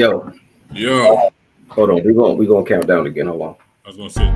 Yo, Yo, hold on. We gonna count down again. Hold on. I was gonna say.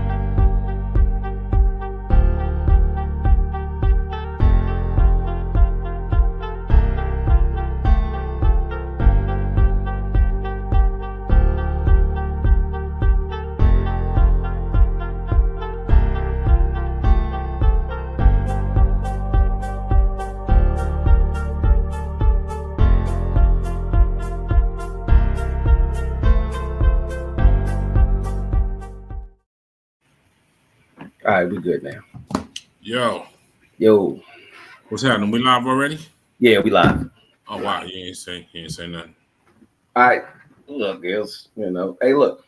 All right, we good now. Yo, Yo, what's happening? We live already? yeah, we live. Oh wow, you ain't say nothing. All right, look, girls. Hey, look.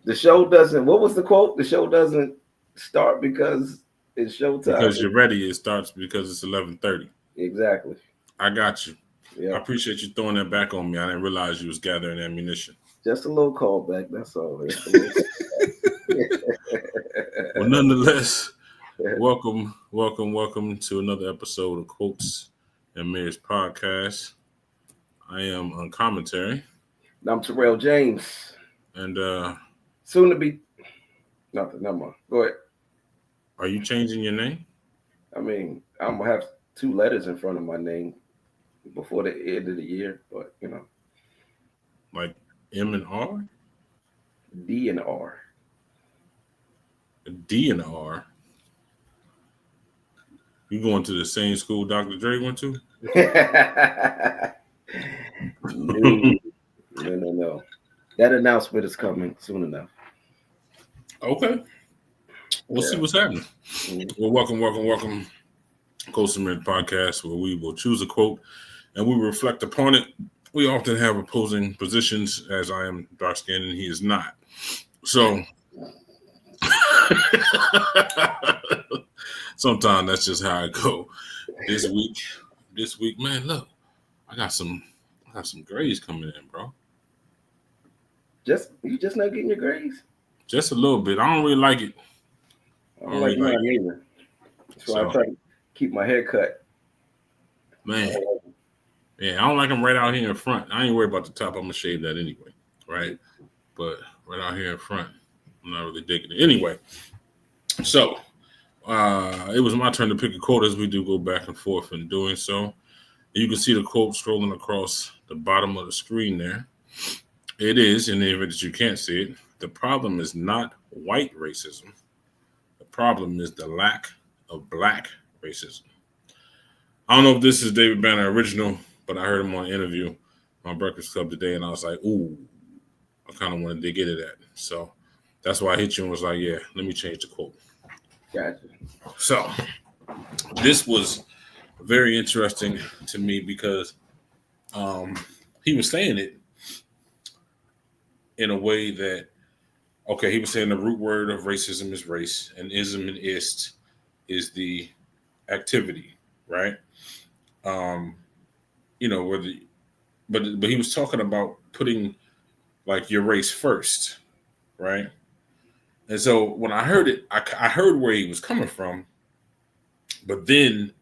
The show doesn't. What was the quote? The show doesn't start because it's showtime. Because you're ready, it starts because it's 11:30. Exactly. I got you. Yeah. I appreciate you throwing that back on me. I didn't realize you was gathering ammunition. Just a little callback. That's all. Well, nonetheless, welcome to another episode of Quotes and Mirrors Podcast. I am Uncommonterry. I'm Tyrell James, and soon to be nothing. Never mind. Go ahead. Are you changing your name? I mean, I'm gonna have 2 letters in front of my name before the end of the year, but like M and R, D and R. D and R. You going to the same school Dr. Dre went to? No. That announcement is coming soon enough. Okay. We'll see what's happening. Mm-hmm. Well, welcome. Quotes and Mirrors Podcast, where we will choose a quote and we reflect upon it. We often have opposing positions, as I am dark skinned and he is not. So sometimes that's just how I go. This week, man, look, I got some grades coming in, bro. You just not getting your grades? Just a little bit. I don't really like it. I don't like mine either. That's why I try to keep my hair cut. Man. Yeah, I don't like them right out here in front. I ain't worried about the top. I'm going to shave that anyway, right? But right out here in front, I'm not really digging it. Anyway, so it was my turn to pick a quote as we do go back and forth in doing so. You can see the quote scrolling across the bottom of the screen there. It is, in the event that you can't see it, the problem is not white racism. The problem is the lack of black racism. I don't know if this is David Banner original, but I heard him on an interview on Breakfast Club today, and I was like, ooh, I kind of want to dig into that. So that's why I hit you and was like, yeah, let me change the quote. Gotcha. So this was very interesting to me because he was saying it in a way that, okay, he was saying the root word of racism is race, and ism and ist is the activity, right? But he was talking about putting like your race first, right? And so when I heard it, I heard where he was coming from, but then,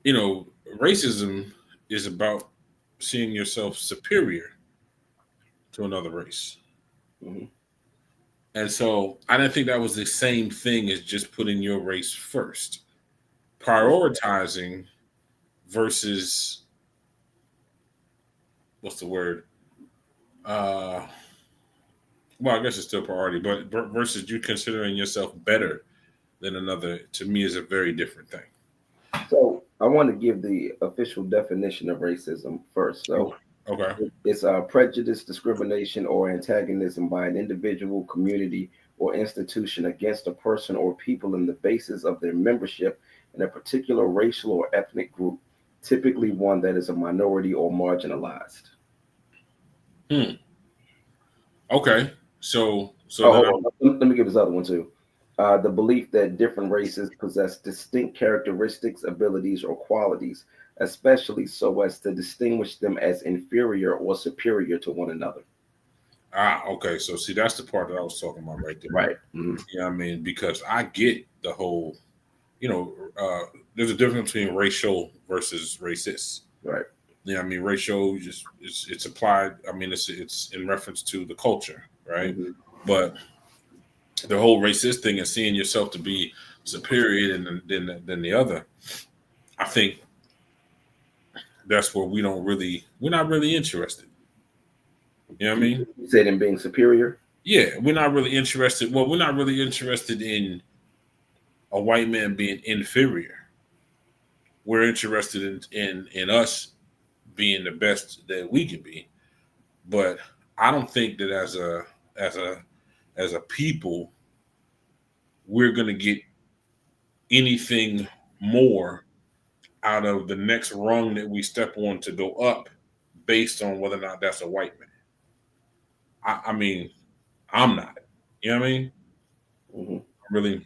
racism is about seeing yourself superior to another race. Mm-hmm. And so I didn't think that was the same thing as just putting your race first. Prioritizing versus, what's the word? Well, I guess it's still priority, but versus you considering yourself better than another, to me, is a very different thing. So I want to give the official definition of racism first. So okay. It's prejudice, discrimination, or antagonism by an individual, community, or institution against a person or people on the basis of their membership in a particular racial or ethnic group, typically one that is a minority or marginalized. Okay. So let me give this other one too. The belief that different races possess distinct characteristics, abilities, or qualities, especially so as to distinguish them as inferior or superior to one another. Okay. So see, that's the part that I was talking about right there. Right. Mm-hmm. Yeah, I mean, because I get the whole, there's a difference between racial versus racist. Right. Yeah, I mean, ratio just it's applied. I mean, it's in reference to the culture, right? Mm-hmm. But the whole racist thing and seeing yourself to be superior than the other, I think that's where we're not really interested. You know what I mean? You said in being superior. Yeah, we're not really interested. Well, we're not really interested in a white man being inferior. We're interested in us being the best that we can be. But I don't think that as a as a people we're gonna get anything more out of the next rung that we step on to go up based on whether or not that's a white man. I mean, I'm not. You know what I mean? Mm-hmm. Really,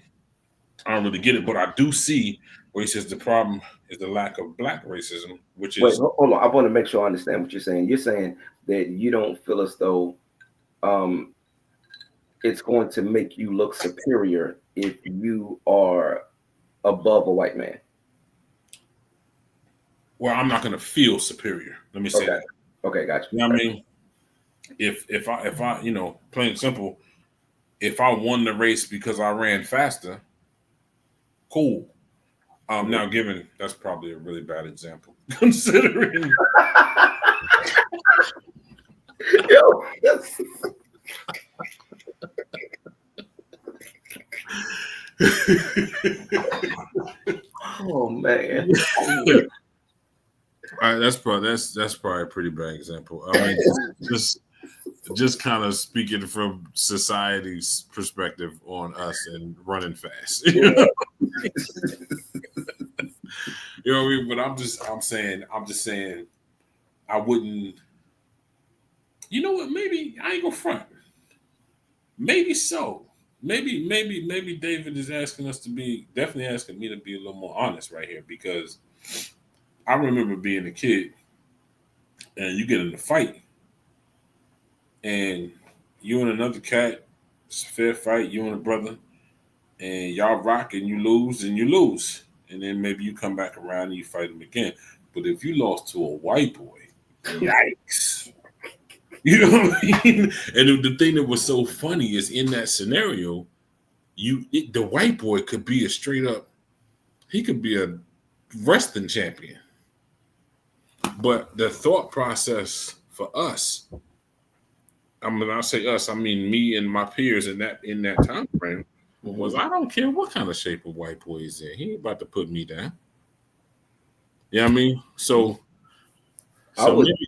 I don't really get it, but I do see where he says the problem is the lack of black racism, which Wait, is hold on. I want to make sure I understand what you're saying. You're saying that you don't feel as though um, it's going to make you look superior if you are above a white man. well, I'm not going to feel superior. Let me say Okay. that. Okay, gotcha. You know what I mean? If I plain and simple, if I won the race because I ran faster, cool. Now, given that's probably a really bad example, considering. Yo, oh man. That's probably a pretty bad example. I mean, just just kind of speaking from society's perspective on us and running fast. You know what I mean? But I'm just saying I wouldn't. You know what? Maybe I ain't gonna front. Maybe so. Maybe David is asking us to be definitely asking me to be a little more honest right here because I remember being a kid and you get in a fight and you and another cat, it's a fair fight, you and a brother, and y'all rock and you lose. And then maybe you come back around and you fight him again. But if you lost to a white boy, yikes. You know what I mean? And the thing that was so funny is in that scenario, the white boy could be a straight up, he could be a wrestling champion. But the thought process for us, I mean, I say us, I mean me and my peers in that time frame, was I don't care what kind of shape a white boy is in. He ain't about to put me down. You know what I mean? So I was maybe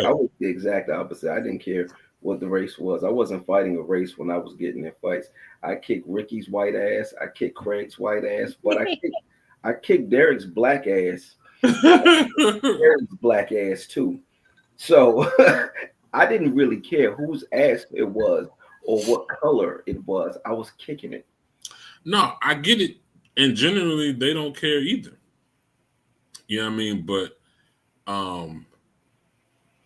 I was the exact opposite. I didn't care what the race was. I wasn't fighting a race when I was getting in fights. I kicked Ricky's white ass. I kicked Craig's white ass, but I kicked Derek's black ass. Derek's black ass too. So I didn't really care whose ass it was or what color it was. I was kicking it. No, I get it. And generally they don't care either. You know what I mean? Um,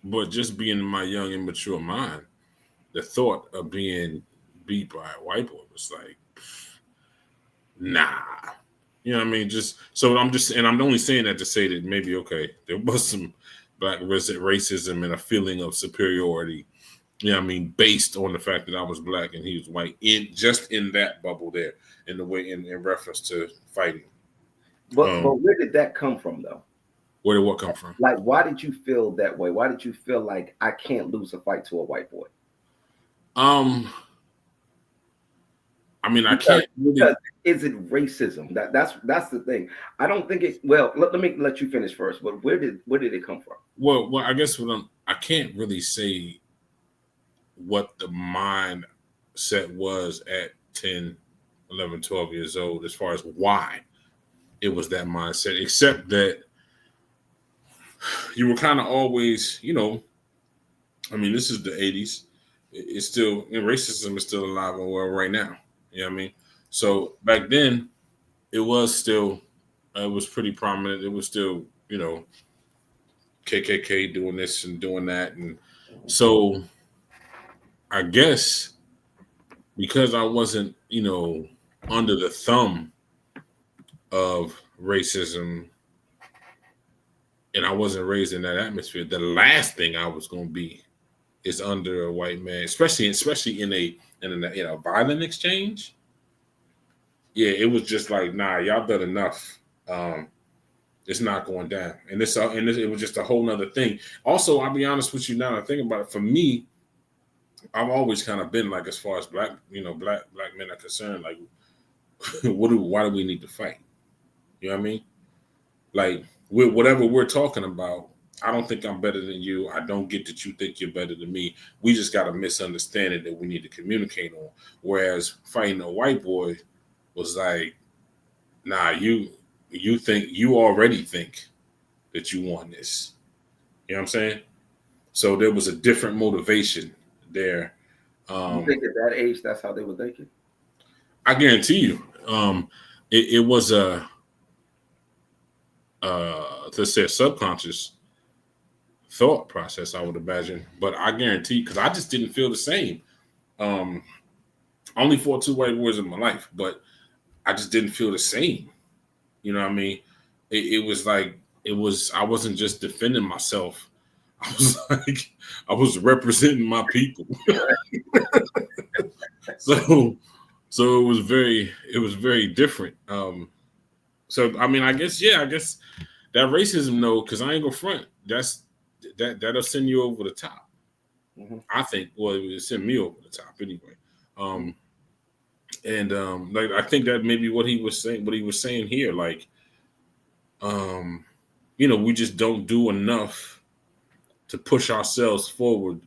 but just being in my young, immature mind, the thought of being beat by a white boy was like, nah. You know what I mean? Just so I'm only saying that to say that maybe okay, there was some black racism and a feeling of superiority. You know what I mean? Based on the fact that I was black and he was white, in that bubble there, in the way in reference to fighting. But where did that come from though? Where did what come from? Like, why did you feel that way? Why did you feel like I can't lose a fight to a white boy? I mean, I Because, can't really. because is it racism? That's the thing. I don't think it. Well, let me let you finish first. But where did it come from? Well, I guess I can't really say what the mindset was at 10, 11, 12 years old as far as why it was that mindset, except that you were kind of always, I mean, this is the 80s. It's still, racism is still alive and well right now. You know what I mean? So back then, it was still, it was pretty prominent. It was still, KKK doing this and doing that. And so I guess because I wasn't, under the thumb of racism, and I wasn't raised in that atmosphere, the last thing I was going to be is under a white man, especially in a violent exchange. Yeah, it was just like, nah, y'all done enough. Um, it's not going down, and it was just a whole nother thing. Also, I'll be honest with you now. I think about it. For me, I've always kind of been like, as far as black men are concerned, like, why do we need to fight? You know what I mean? Like, whatever we're talking about, I don't think I'm better than you. I don't get that you think you're better than me. We just got a misunderstanding that we need to communicate on. Whereas fighting a white boy was like, nah, you already think that you won this. You know what I'm saying? So there was a different motivation there. You Um, think at that age, that's how they were thinking? I guarantee you, it was let's say a subconscious thought process, I would imagine. But I guarantee, because I just didn't feel the same. Um, I only fought two white boys in my life, but I just didn't feel the same. You know what I mean? It was like, I wasn't just defending myself. I was like, I was representing my people. so it was very different. So I mean, I guess, that racism, though, because I ain't gonna front. That'll send you over the top. Mm-hmm. I think. Well, it would send me over the top anyway. Um, and like, I think that maybe what he was saying here, like, um, we just don't do enough to push ourselves forward.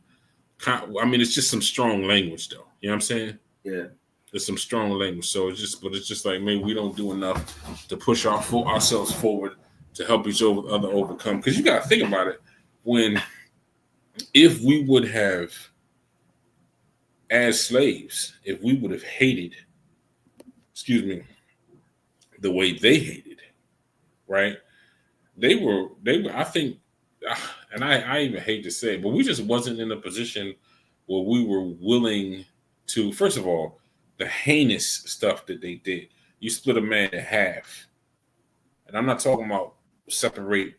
I mean, it's just some strong language, though. You know what I'm saying? Yeah. There's some strong language. So it's just like, maybe we don't do enough to push ourselves forward to help each other overcome. Because you got to think about it. If we would have, as slaves, if we would have hated, excuse me, the way they hated, right? They were, I think, and I even hate to say it, but we just wasn't in a position where we were willing to, first of all, the heinous stuff that they did. You split a man in half. And I'm not talking about separate,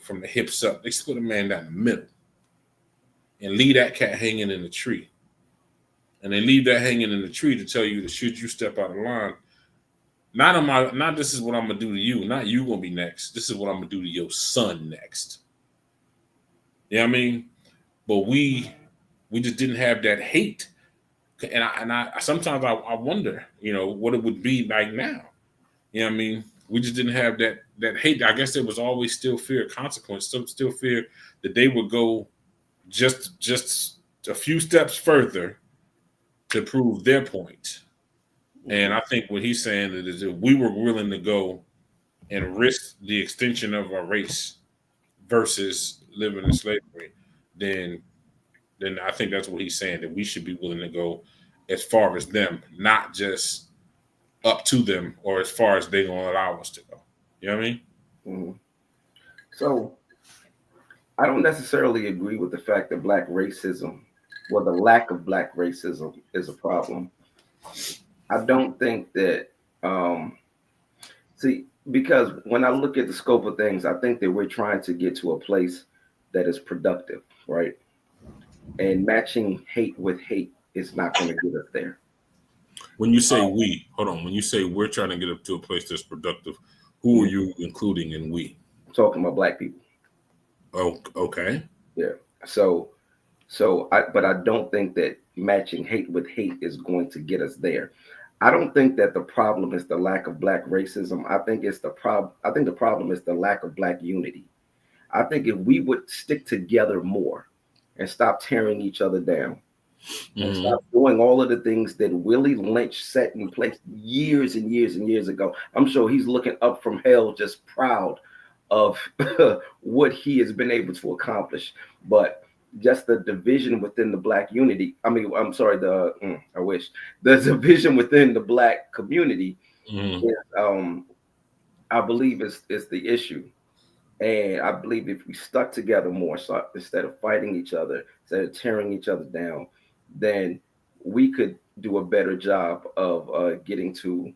from the hips up. They split a man down the middle and leave that cat hanging in the tree. And they leave that hanging in the tree to tell you that, should you step out of line, not this is what I'm gonna do to you, not you gonna be next. This is what I'm gonna do to your son next. You know what I mean? But we just didn't have that hate. And I sometimes I wonder, what it would be like now. You know what I mean? We just didn't have that hate. I guess there was always still fear of consequence, still fear that they would go just a few steps further to prove their point. And Mm-hmm. I think what he's saying is that we were willing to go and risk the extinction of our race versus living in slavery, then I think that's what he's saying, that we should be willing to go as far as them, not just up to them or as far as they're gonna allow us to go. You know what I mean? Mm-hmm. So I don't necessarily agree with the fact that black racism, well, the lack of black racism is a problem. I don't think that, see, because when I look at the scope of things, I think that we're trying to get to a place that is productive, right? And matching hate with hate is not going to get us there. When you say we, hold on. When you say we're trying to get up to a place that's productive, who are you including in we? I'm talking about black people. Oh, okay. Yeah. So, but I don't think that matching hate with hate is going to get us there. I don't think that the problem is the lack of black racism. I think it's the problem. I think the problem is the lack of black unity. I think if we would stick together more and stop tearing each other down and Mm-hmm. stop doing all of the things that Willie Lynch set in place years and years and years ago, I'm sure he's looking up from hell just proud of what he has been able to accomplish. But just the division within the black unity. I mean, I'm sorry, I wish the division within the black community Mm-hmm. is, I believe is the issue. And I believe if we stuck together more, so instead of fighting each other, instead of tearing each other down, then we could do a better job of getting to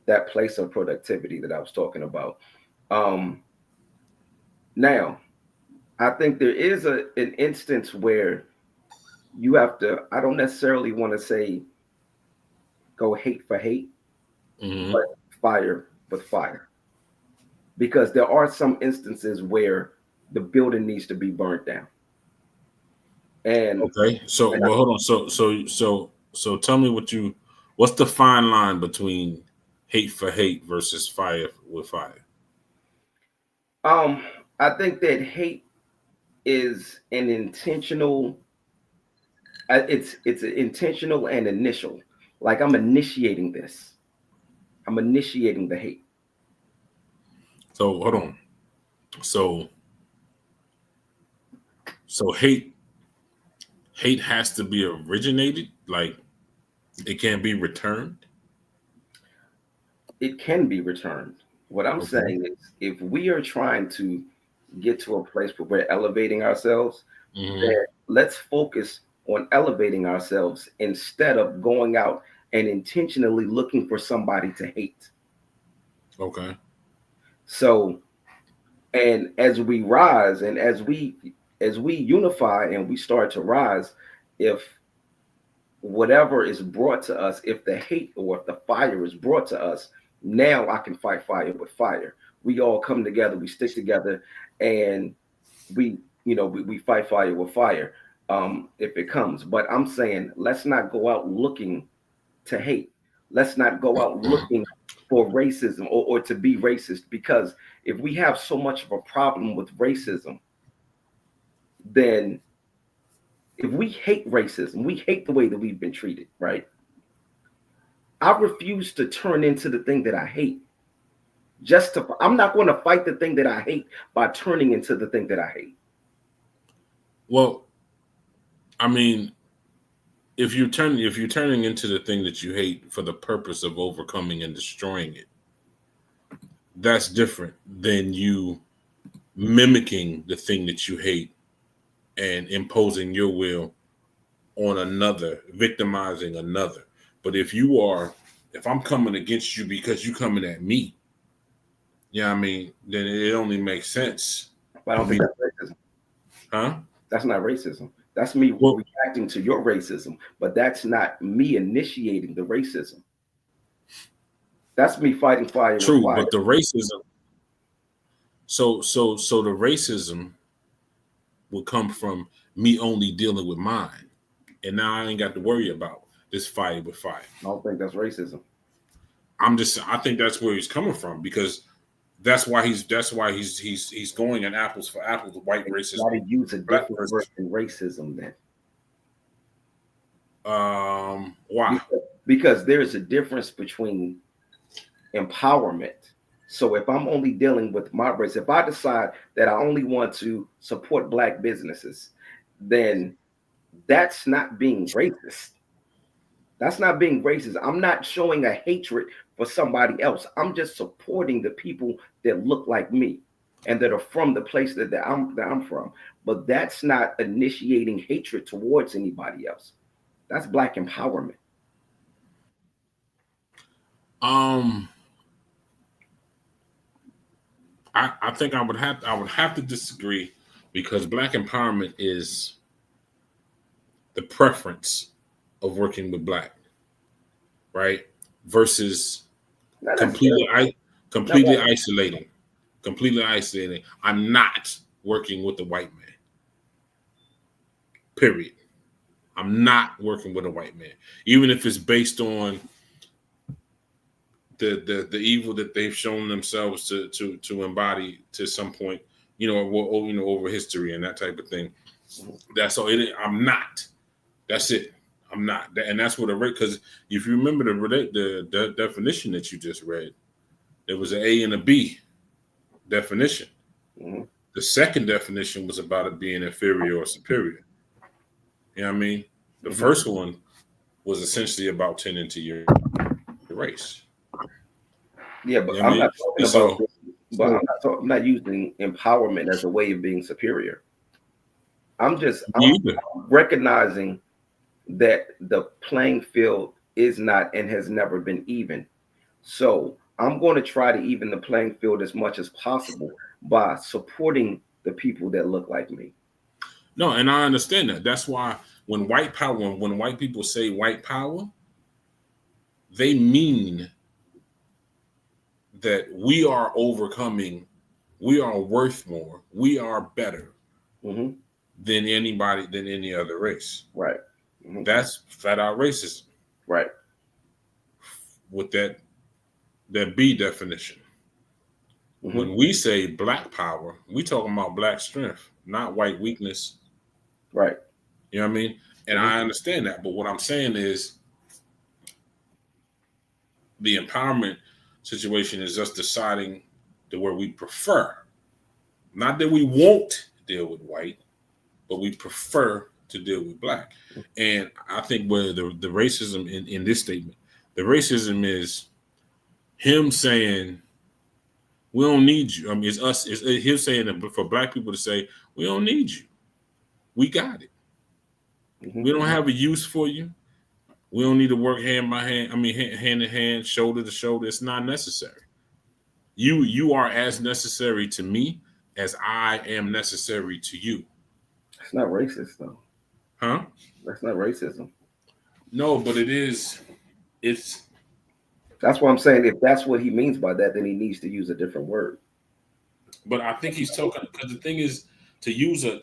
that place of productivity that I was talking about. Um, Now, I think there is an instance where you have to, I don't necessarily want to say go hate for hate, Mm-hmm. but fire with fire. Because there are some instances where the building needs to be burnt down. And, Okay. So, and but hold on. So, tell me what's the fine line between hate for hate versus fire with fire? I think that hate is an intentional, it's an intentional and initial. Like I'm initiating this. I'm initiating the hate. So, hold on. So, so hate has to be originated. Like it can't be returned. It can be returned. What I'm Okay. saying is if we are trying to get to a place where we're elevating ourselves, Mm-hmm. then let's focus on elevating ourselves instead of going out and intentionally looking for somebody to hate. Okay. So, and as we rise and as we unify and we start to rise, if whatever is brought to us, if the hate or if the fire is brought to us, now I can fight fire with fire. We all come together, we stick together, and we fight fire with fire if it comes. But I'm saying let's not go out looking to hate. Let's not go out looking for racism or to be racist because if we have so much of a problem with racism, then if we hate racism, we hate the way that we've been treated, right? I refuse to turn into the thing that I hate. I'm not going to fight the thing that I hate by turning into the thing that I hate. Well, I mean, if you're turning into the thing that you hate for the purpose of overcoming and destroying it, that's different than you mimicking the thing that you hate and imposing your will on another, victimizing another. But if I'm coming against you because you coming at me, yeah, I mean, then it only makes sense But I for don't think me, that's racism. huh? That's not racism. That's me Well, reacting to your racism, but that's not me initiating the racism. That's me fighting fire with true, fire. but the racism, so the racism will come from me only dealing with mine, and now I ain't got to worry about this fire with fire. I don't think that's racism. I think that's where he's coming from because that's why he's going at apples for apples, white versus Got to use a black different word versus than racism then, why? because there is a difference between empowerment. So if I'm only dealing with my race, if I decide that I only want to support black businesses, then that's not being racist. That's not being racist. I'm not showing a hatred for somebody else. I'm just supporting the people that look like me and that are from the place that I'm from. But that's not initiating hatred towards anybody else. That's black empowerment. Um, I think I would have to disagree because black empowerment is the preference of working with black, right? Versus Not completely necessarily. I Not, completely isolating, completely isolating. I'm not working with the white man. Period. I'm not working with a white man, even if it's based on the evil that they've shown themselves to embody to some point, over history and that type of thing. That's all. I'm not. That's it. I'm not. And that's what a rate. Because if you remember the definition that you just read, there was an A and a B definition. mhm, The second definition was about it being inferior or superior. You know what I mean? The mhm. first one was essentially about tending to your race. Yeah, You but know what I I'm mean? not talking And about. so, But I'm not using empowerment as a way of being superior. I'm me either. recognizing that the playing field is not and has never been even. So I'm going to try to even the playing field as much as possible by supporting the people that look like me. No, and I understand that. That's why when when white people say white power, they mean that we are overcoming, we are worth more, we are better Mm-hmm. than than any other race. Right. Mm-hmm. That's flat out racism Right. with that B definition. Mm-hmm. When we say black power, we talking about black strength, not white weakness. Right. You know what I mean? And Mm-hmm. I understand that, but what I'm saying is the empowerment situation is us deciding to where we prefer, not that we won't deal with white, but we prefer to deal with black. And I think where the racism in this statement, the racism is him saying we don't need you. I mean, it's us. It's him saying that for black people to say we don't need you. We got it. Mm-hmm. We don't have a use for you. We don't need to work hand by hand. I mean, hand in hand, shoulder to shoulder. It's not necessary. You are as necessary to me as I am necessary to you. It's not racist though. Huh? That's not racism. No, but it is. It's. That's what I'm saying. If that's what he means by that, then he needs to use a different word. But I think he's talking because the thing is to use a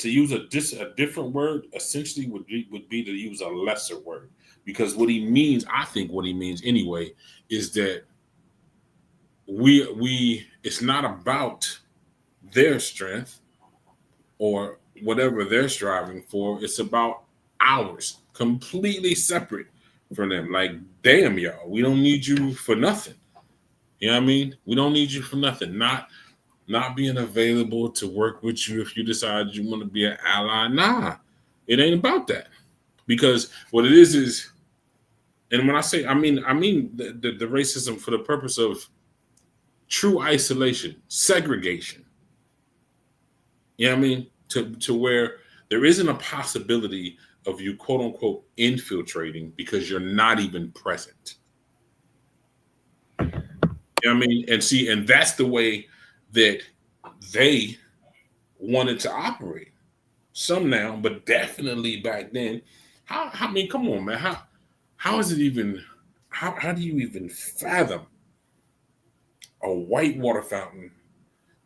different word essentially would be to use a lesser word because what he means, I think what he means anyway, is that we it's not about their strength or whatever they're striving for. It's about ours, completely separate from them. Like, damn, y'all, we don't need you for nothing. You know what I mean? We don't need you for nothing. Not being available to work with you if you decide you want to be an ally. Nah, it ain't about that. Because what it is, and when I say, I mean the racism for the purpose of true isolation, segregation. You know what I mean? To where there isn't a possibility of you quote unquote infiltrating because you're not even present. You know what I mean? And see, and that's the way that they wanted to operate. Some now, but definitely back then. I mean, come on, man. How is it even how do you even fathom a white water fountain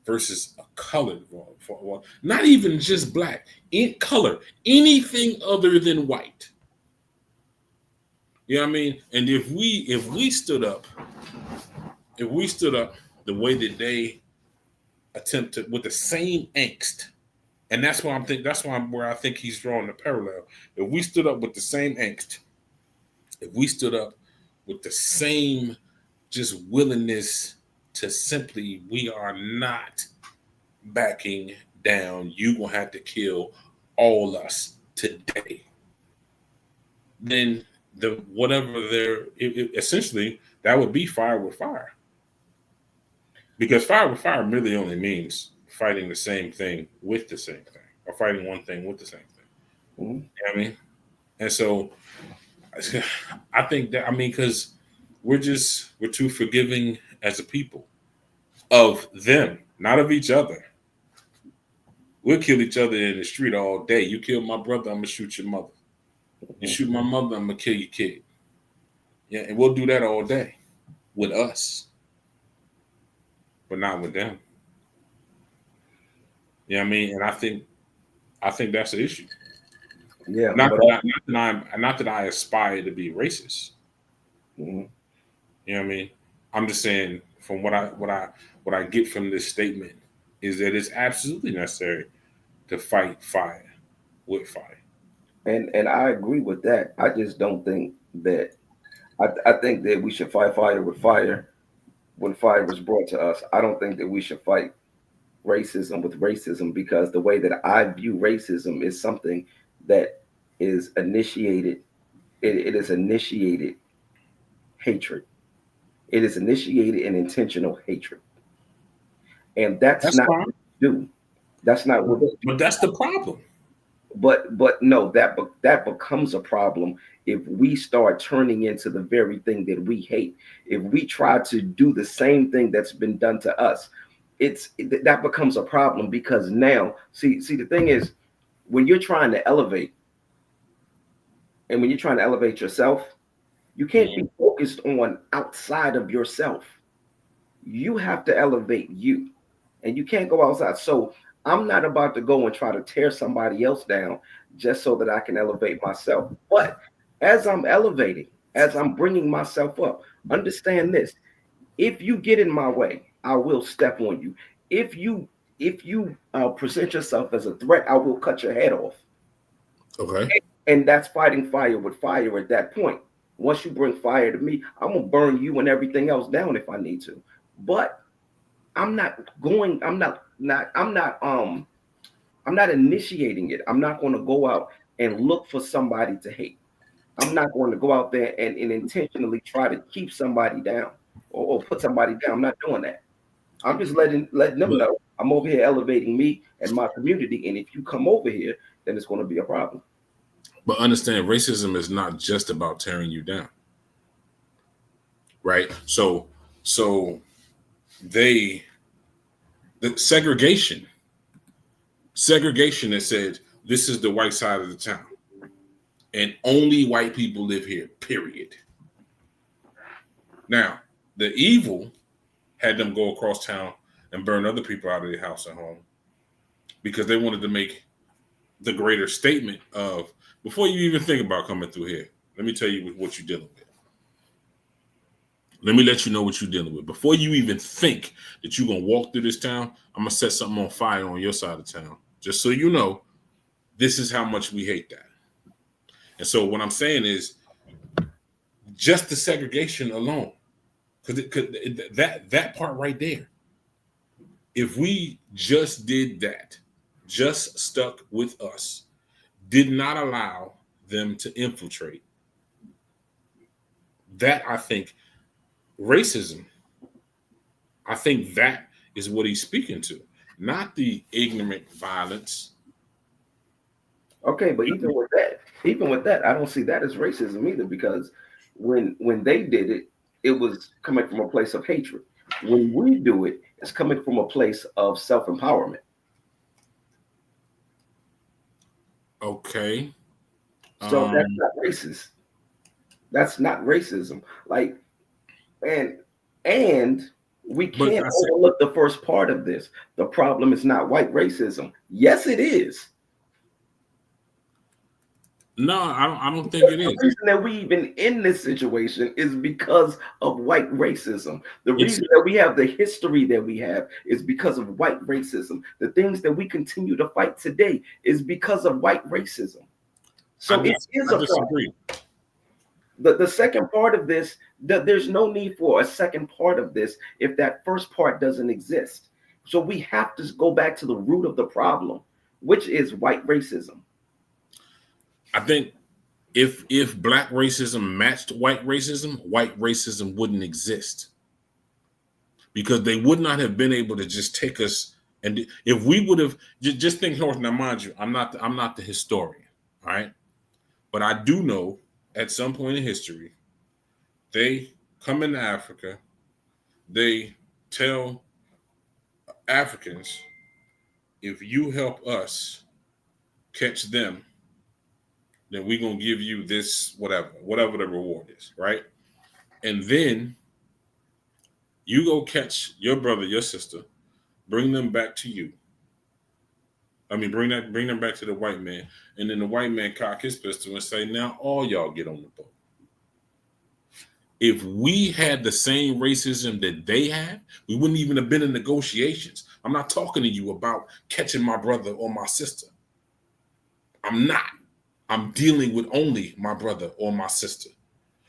versus a colored water? Not even just black, in color, anything other than white. You know what I mean? And if we stood up the way that they attempted with the same angst, and that's why where I think he's drawing the parallel. If we stood up with the same angst, if we stood up with the same just willingness to simply, we are not backing down. You gonna have to kill all us today. Then the whatever essentially that would be fire with fire. Because fire with fire really only means fighting the same thing with the same thing, or fighting one thing with the same thing. Mm-hmm. You know what I mean? And so I think that, I mean, because we're too forgiving as a people of them, not of each other. We'll kill each other in the street all day. You kill my brother, I'm gonna shoot your mother. You shoot my mother, I'm gonna kill your kid. Yeah, and we'll do that all day with us, but not with them. You know what I mean? And I think that's the issue. Yeah, Not that I aspire to be racist. mm-hmm. You know what I mean? I'm just saying from what I get from this statement is that it's absolutely necessary to fight fire with fire. And I agree with that. I just don't think that I think that we should fight fire with fire when fire was brought to us. I don't think that we should fight racism with racism because the way that I view racism is something that is initiated. It is initiated hatred. It is initiated in intentional hatred, and that's That's not fine. what we do. That's not what. But that's the problem. But no, that becomes a problem if we start turning into the very thing that we hate. If we try to do the same thing that's been done to us, that becomes a problem because now, see, the thing is, when you're trying to elevate, and when you're trying to elevate yourself, you can't be focused on outside of yourself. You have to elevate you, and you can't go outside. So I'm not about to go and try to tear somebody else down just so that I can elevate myself. But as I'm elevating, as I'm bringing myself up, understand this: if you get in my way, I will step on you. If you present yourself as a threat, I will cut your head off. Okay. And that's fighting fire with fire at that point. Once you bring fire to me, I'm gonna burn you and everything else down if I need to. But I'm not going, I'm not initiating it. I'm not going to go out and look for somebody to hate. I'm not going to go out there and intentionally try to keep somebody down, or put somebody down. I'm not doing that. I'm just letting them But know I'm over here elevating me and my community. And if you come over here, then it's going to be a problem. but understand, racism is not just about tearing you down, right? So they the segregation that said this is the white side of the town, and only white people live here. Period. Now, the evil had them go across town and burn other people out of their house and home because they wanted to make the greater statement of, before you even think about coming through here, let me tell you what you're dealing with. Let me let you know what you're dealing with. Before you even think that you're going to walk through this town, I'm going to set something on fire on your side of town. Just so you know, this is how much we hate that. And so what I'm saying is just the segregation alone, because that part right there, if we just did that, just stuck with us, did not allow them to infiltrate, that I think racism, I think that is what he's speaking to, not the ignorant violence. Okay, but even with that, I don't see that as racism either, because when they did it, it was coming from a place of hatred. When we do it, it's coming from a place of self-empowerment. Okay. So that's not racist. That's not racism. Like, and and we But can't I said, overlook the first part of this. The problem is not white racism. Yes, it is. no, I don't think it The is. reason that we even in this situation is because of white racism. The It's reason that we have the history that we have is because of white racism. The things that we continue to fight today is because of white racism. So it is I a problem. disagree. The second part of this, there's no need for a second part of this if that first part doesn't exist. So we have to go back to the root of the problem, which is white racism. I think if black racism matched white racism wouldn't exist because they would not have been able to just take us. And if we would have just think north, now mind you, I'm not the historian, all right, but I do know at some point in history they come into Africa, they tell Africans, if you help us catch them, then we're gonna give you this whatever the reward is, right? And then you go catch your brother, your sister, bring them back to you. I mean, bring them back to the white man, and then the white man cock his pistol and say, "Now all y'all get on the boat." If we had the same racism that they had, we wouldn't even have been in negotiations. I'm not talking to you about catching my brother or my sister. I'm not. I'm dealing with only my brother or my sister.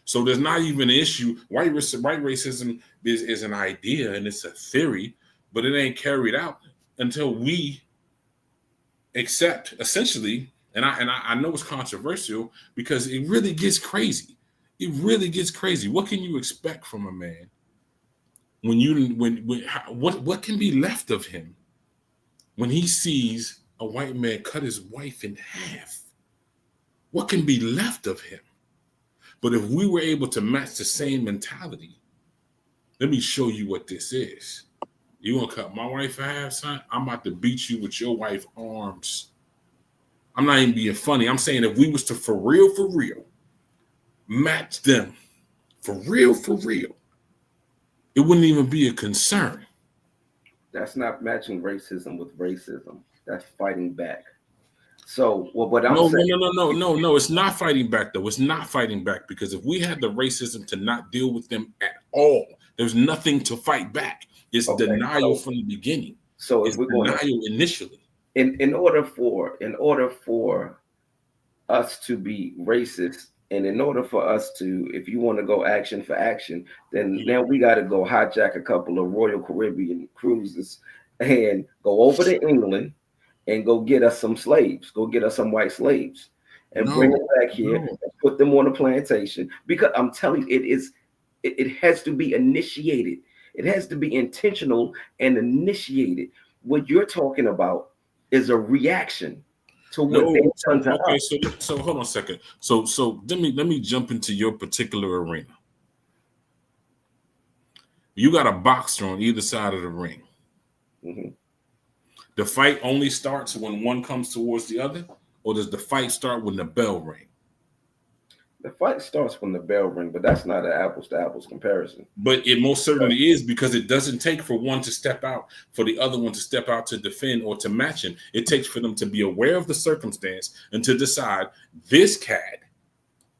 So there's not even an issue. White racism is an idea and it's a theory, but it ain't carried out until we accept, essentially. And I know it's controversial because it really gets crazy. It really gets crazy. What can you expect from a man what can be left of him when he sees a white man cut his wife in half? What can be left of him? But if we were able to match the same mentality, let me show you what this is. You gonna cut my wife in half, son? I'm about to beat you with your wife's arms. I'm not even being funny. I'm saying if we was to for real, match them for real, it wouldn't even be a concern. That's not matching racism with racism. That's fighting back. So, well, what I'm No, saying, no. It's not fighting back, though. It's not fighting back because if we had the racism to not deal with them at all, there's nothing to fight back. It's okay, denial from the beginning. So if It's we're going to, denial initially. in order for us to be racist, and in order for us to, if you want to go action for action, then now we got to go hijack a couple of Royal Caribbean cruises and go over to England and go get us some slaves, go get us some white slaves, and bring it back here and put them on a plantation. Because I'm telling you, it has to be initiated. It has to be intentional and initiated. What you're talking about is a reaction to what they've done to us. So hold on a second. So let me jump into your particular arena. You got a boxer on either side of the ring. Mm-hmm. The fight only starts when one comes towards the other, or does the fight start when the bell rings? The fight starts when the bell rings, but that's not an apples to apples comparison. But it most certainly is, because it doesn't take for one to step out, for the other one to step out to defend or to match him. It takes for them to be aware of the circumstance and to decide, this cat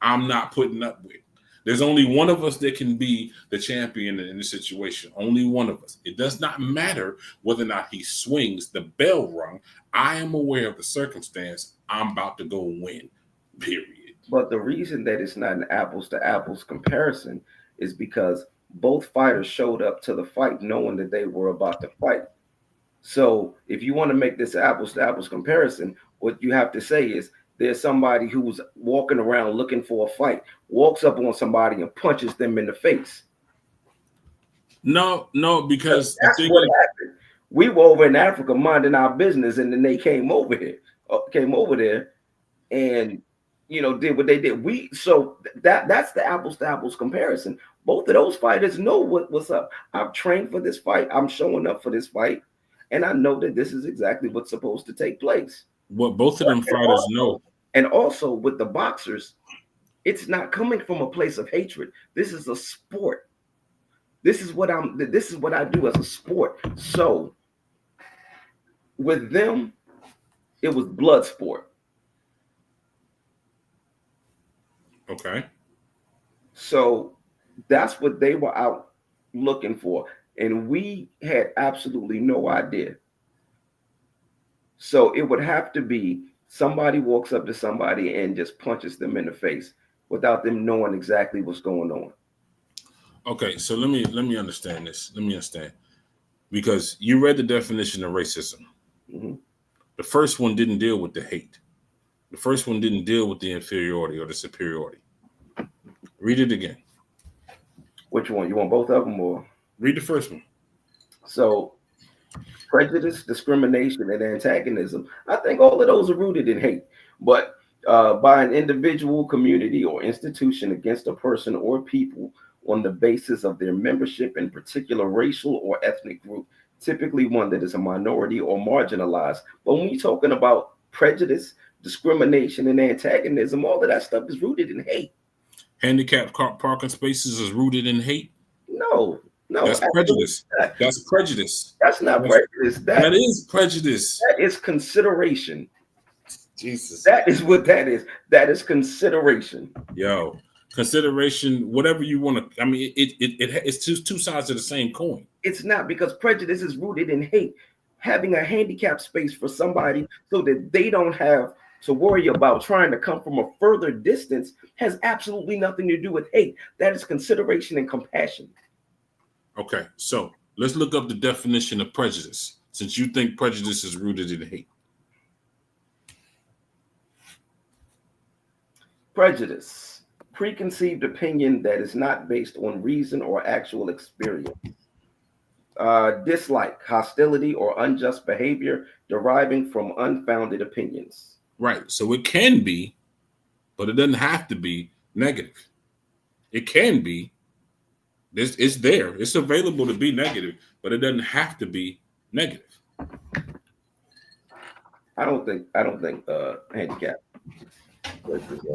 I'm not putting up with. There's only one of us that can be the champion in this situation. Only one of us. It does not matter whether or not he swings the bell rung. I am aware of the circumstance. I'm about to go win, period. But the reason that it's not an apples to apples comparison is because both fighters showed up to the fight knowing that they were about to fight. So if you want to make this apples to apples comparison, what you have to say is there's somebody who's walking around looking for a fight, walks up on somebody and punches them in the face. No, because that's what happened. We were over in Africa minding our business, and then they came over there, and did what they did. So that's the apples to apples comparison. Both of those fighters know what's up. I've trained for this fight. I'm showing up for this fight, and I know that this is exactly what's supposed to take place. What both of them fighters know. And also with the boxers, it's not coming from a place of hatred. This is a sport. This is what I do as a sport. So with them, it was blood sport. Okay. So that's what they were out looking for. And we had absolutely no idea. So it would have to be somebody walks up to somebody and just punches them in the face without them knowing exactly what's going on. Okay, so let me understand this. Let me understand. Because you read the definition of racism. Mm-hmm. The first one didn't deal with the hate. The first one didn't deal with the inferiority or the superiority. Read it again. Which one? You want both of them, or read the first one? So prejudice, discrimination, and antagonism. I think all of those are rooted in hate, but by an individual, community, or institution against a person or people on the basis of their membership in particular racial or ethnic group, typically one that is a minority or marginalized. But when you're talking about prejudice, discrimination, and antagonism, all of that stuff is rooted in hate. Handicapped parking spaces is rooted in hate? No. That's prejudice. That's prejudice. That's not prejudice. That is prejudice. That is consideration. Jesus. That is what that is. That is consideration. Yo, consideration, whatever you want to. I mean, it's two sides of the same coin. It's not, because prejudice is rooted in hate. Having a handicapped space for somebody so that they don't have to worry about trying to come from a further distance has absolutely nothing to do with hate. That is consideration and compassion. Okay, so let's look up the definition of prejudice, since you think prejudice is rooted in hate. Prejudice, preconceived opinion that is not based on reason or actual experience. Dislike, hostility, or unjust behavior deriving from unfounded opinions. Right. So it can be, but it doesn't have to be negative. It can be It's there. It's available to be negative, but it doesn't have to be negative. I don't think handicap versus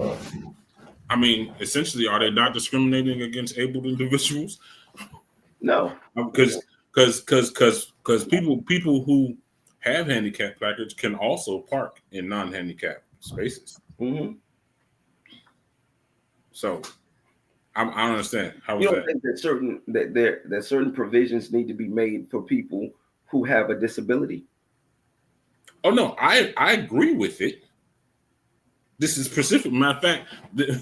I mean, essentially, are they not discriminating against able individuals? no. Because people who have handicap placards can also park in non-handicap spaces. Mm-hmm. So I don't understand. How You is don't that? think that certain provisions need to be made for people who have a disability? Oh no, I agree with it. This is specific. Matter of fact,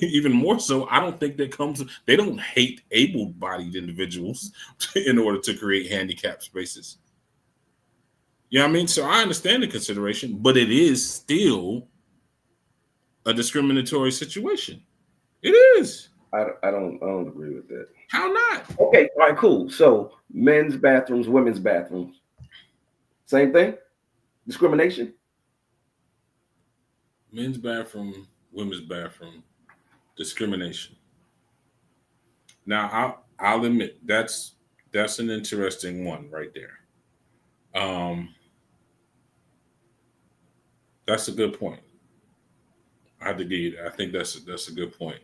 even more so, I don't think that comes. They don't hate able-bodied individuals in order to create handicap spaces. You know what I mean? So I understand the consideration, but it is still a discriminatory situation. It is. I don't agree with that. How not? Okay, all right, cool. So men's bathrooms, women's bathrooms, same thing. Discrimination. Men's bathroom, women's bathroom, discrimination. Now I'll admit that's an interesting one right there. That's a good point. I have to give you that. I think that's a good point.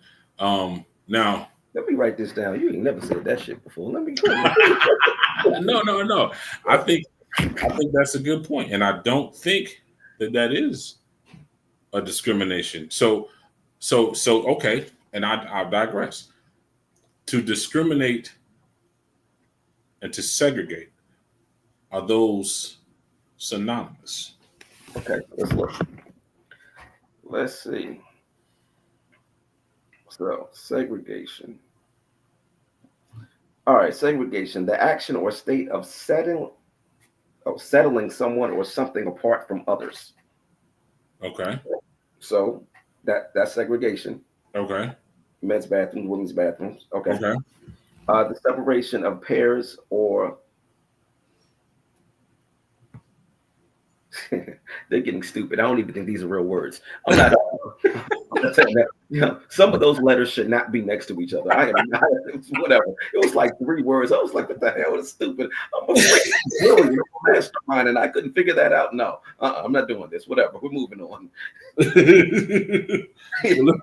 Now Let me write this down. You ain't never said that shit before. Let me. no. I think that's a good point, and I don't think that is a discrimination. So okay, and I'll digress. To discriminate and to segregate, are those synonymous? Okay, let's look. Let's see. So segregation. All right, segregation, the action or state of settling someone or something apart from others. Okay. So that's segregation. Okay. Men's bathrooms, women's bathrooms. Okay. Okay. The separation of pairs or they're getting stupid. I don't even think these are real words. I'm not. I'm saying that. You know, some of those letters should not be next to each other. I am not. Whatever. It was like 3 words. I was like, what the hell is stupid? I'm a freaking brilliant mastermind, and I couldn't figure that out. No, I'm not doing this. Whatever. We're moving on.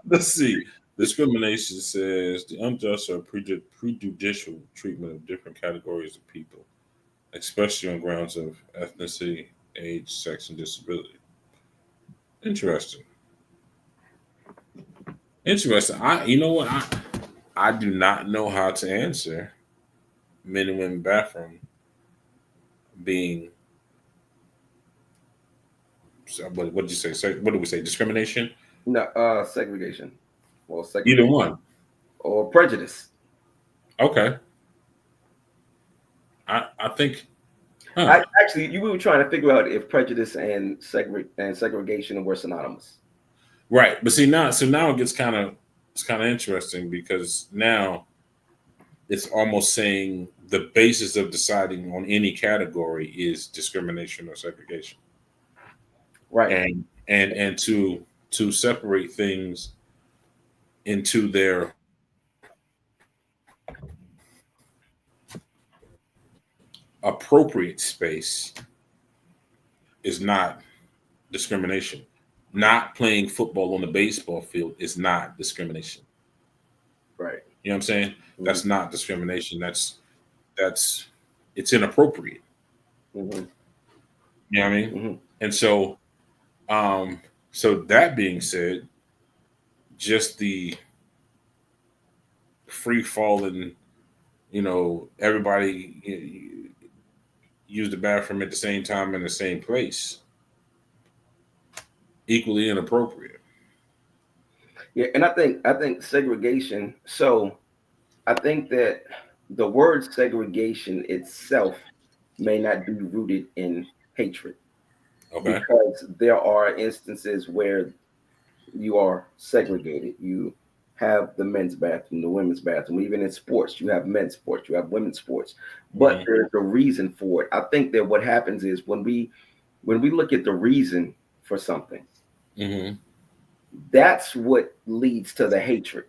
Let's see. Discrimination says the unjust or prejudicial treatment of different categories of people, especially on grounds of ethnicity, age, sex, and disability. Interesting. You know what? I do not know how to answer men and women bathroom being. What did you say? What did we say? Discrimination? No, segregation. Well, Either segregation one. or prejudice. Okay. I think. Actually, we were trying to figure out if prejudice and segregation were synonymous. Right, but see now, it gets kind of interesting because now it's almost saying the basis of deciding on any category is discrimination or segregation, Right. and to separate things into their appropriate space is not discrimination. Not playing football on the baseball field is not discrimination. Right. You know what I'm saying? Mm-hmm. That's not discrimination. That's it's inappropriate. Mm-hmm. You know what I mean? Mm-hmm. And so so that being said, just the free falling, everybody use the bathroom at the same time in the same place, equally inappropriate. Yeah, and I think segregation. So I think that the word segregation itself may not be rooted in hatred Okay. because there are instances where you are segregated. You have the men's bathroom, the women's bathroom. Even in sports, you have men's sports, you have women's sports. But Mm-hmm. there's a reason for it. I think that what happens is when we look at the reason for something, Mm-hmm. that's what leads to the hatred.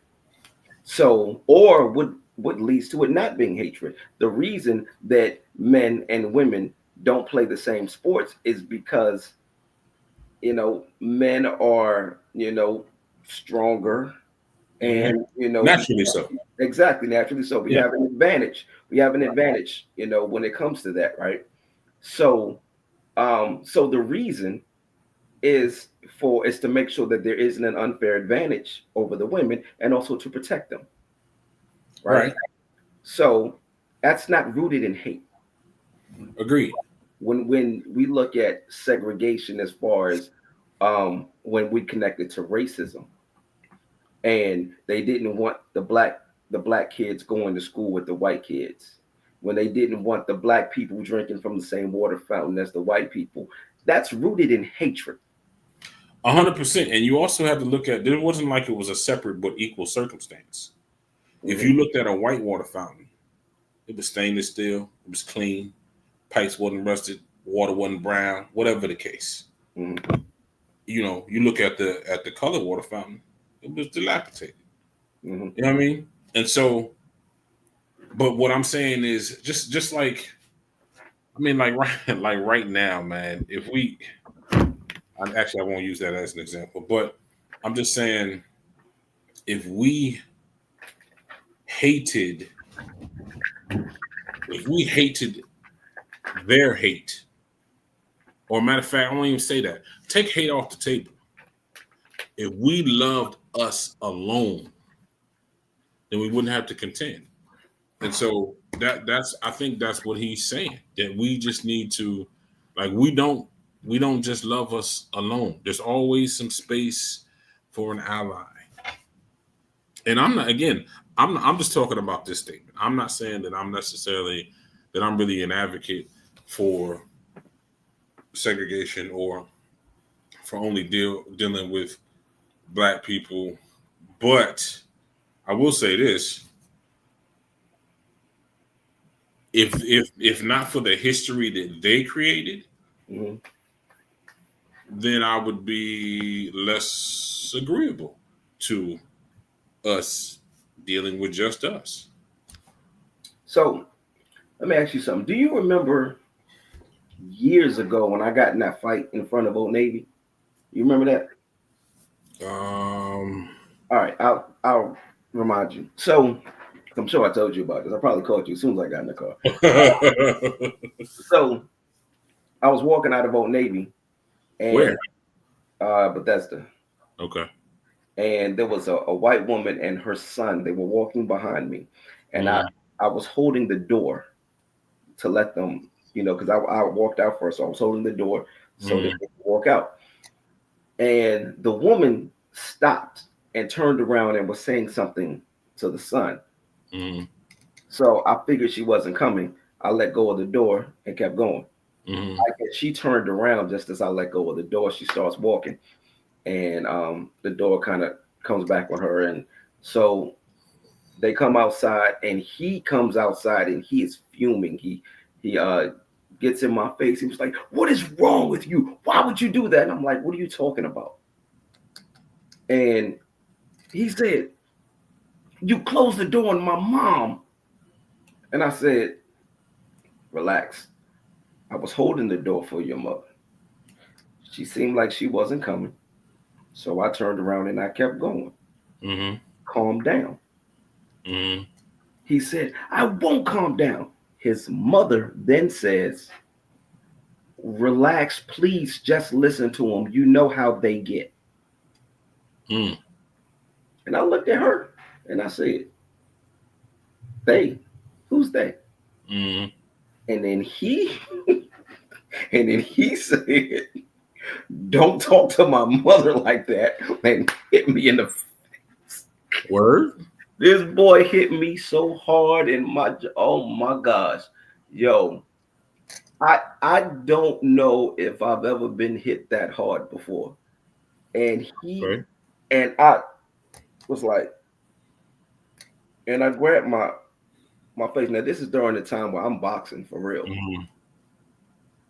So, or what leads to it not being hatred. The reason that men and women don't play the same sports is because men are stronger, Mhm. and Naturally so. exactly, naturally so. We Yeah. have an advantage. We have an advantage, when it comes to that, right? So, so the reason is to make sure that there isn't an unfair advantage over the women, and also to protect them, right? Right. So that's not rooted in hate. Agreed. When we look at segregation, as far as when we connect it to racism, and they didn't want the black kids going to school with the white kids, when they didn't want the black people drinking from the same water fountain as the white people, that's rooted in hatred. 100%. And you also have to look at, it wasn't like it was a separate but equal circumstance. If Hmm. you looked at a white water fountain, it was stainless steel, it was clean, pipes wasn't rusted, water wasn't brown, whatever the case. Hmm. You look at the color water fountain, it was dilapidated. Hmm. You know what I mean? And so, but what I'm saying is just like, I mean, like right like right now, man, if we I won't use that as an example, but I'm just saying, if we hated if we hated their hate, or matter of fact, I won't even say that. Take hate off the table. If we loved us alone, then we wouldn't have to contend. And so that's I think that's what he's saying. That we just need to, like, we don't just love us alone. There's always some space for an ally. And I'm just talking about this statement. I'm not saying that I'm really an advocate for segregation, or for only dealing with black people. But I will say this: if not for the history that they created, Hmm. then I would be less agreeable to us dealing with just us. So let me ask you something. Do you remember years ago when I got in that fight in front of Old Navy? You remember that? Um, All right, I'll remind you. So I'm sure I told you about this. I probably called you as soon as I got in the car. So I was walking out of Old Navy, where? and Bethesda, Okay. and there was a white woman and her son. They were walking behind me, and I Mm, I was holding the door to let them, because I walked out first, so I was holding the door so that mm, they could walk out. And the woman stopped and turned around and was saying something to the son. mm, So I figured she wasn't coming. I let go of the door and kept going. mm, I guess she turned around just as I let go of the door. She starts walking, and the door kind of comes back on her. And so they come outside, and he comes outside, and he is fuming. He gets in my face. He was like, "What is wrong with you? Why would you do that?" And I'm like, "What are you talking about?" And he said, "You closed the door on my mom." And I said, "Relax. I was holding the door for your mother. She seemed like she wasn't coming. So I turned around and I kept going. mm, Calm down." mm. He said, "I won't calm down." His mother then says, "Relax, please just listen to them. You know how they get." Mm, And I looked at her and I said, "They? Who's they?" mm. And then he and then he said, "Don't talk to my mother like that," and hit me in the face. Word. This boy hit me so hard in my, oh my gosh. Yo, I don't know if I've ever been hit that hard before. And he Okay. and I was like, and I grabbed my face. Now this is during the time where I'm boxing for real. Mm,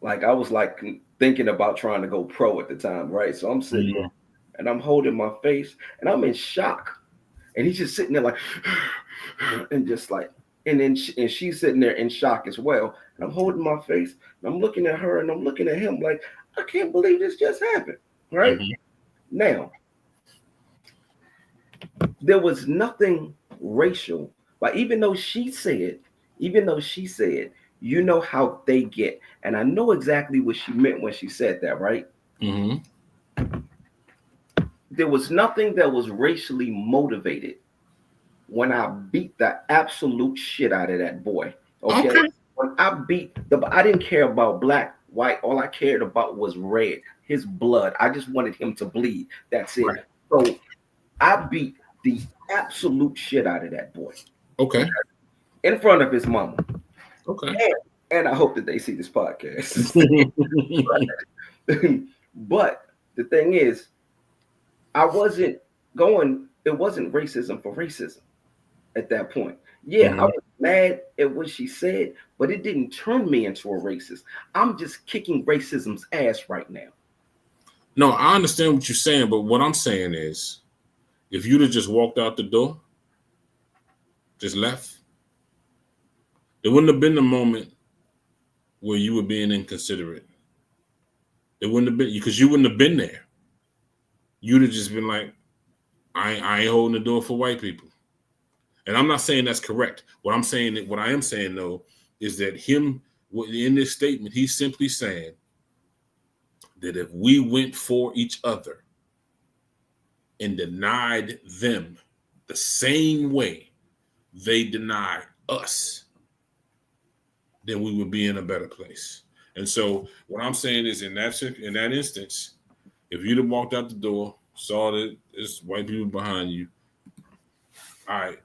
Like I was like thinking about trying to go pro at the time, right? So I'm sitting there mm, and I'm holding my face and I'm in shock. And he's just sitting there like, and just like, and then she's sitting there in shock as well. And I'm holding my face, and I'm looking at her, and I'm looking at him like, I can't believe this just happened. Right now, there was nothing racial, but even though she said, you know how they get, and I know exactly what she meant when she said that, right? There was nothing that was racially motivated when I beat the absolute shit out of that boy. Okay. When I didn't care about black, white. All I cared about was red, his blood. I just wanted him to bleed. That's it. Right. So I beat the absolute shit out of that boy. Okay. In front of his mama. Okay. And I hope that they see this podcast. But the thing is, it wasn't racism for racism at that point. Yeah, I was mad at what she said, but it didn't turn me into a racist. I'm just kicking racism's ass right now. No, I understand what you're saying, but what I'm saying is, if you'd have just walked out the door, just left, there wouldn't have been the moment where you were being inconsiderate. It wouldn't have been, because you wouldn't have been there. You'd have just been like, I ain't holding the door for white people. And I'm not saying that's correct. What I am saying though, is that him in this statement, he's simply saying that if we went for each other and denied them the same way they denied us, then we would be in a better place. And so what I'm saying is, in that instance, if you'd have walked out the door, saw that there's white people behind you, all right,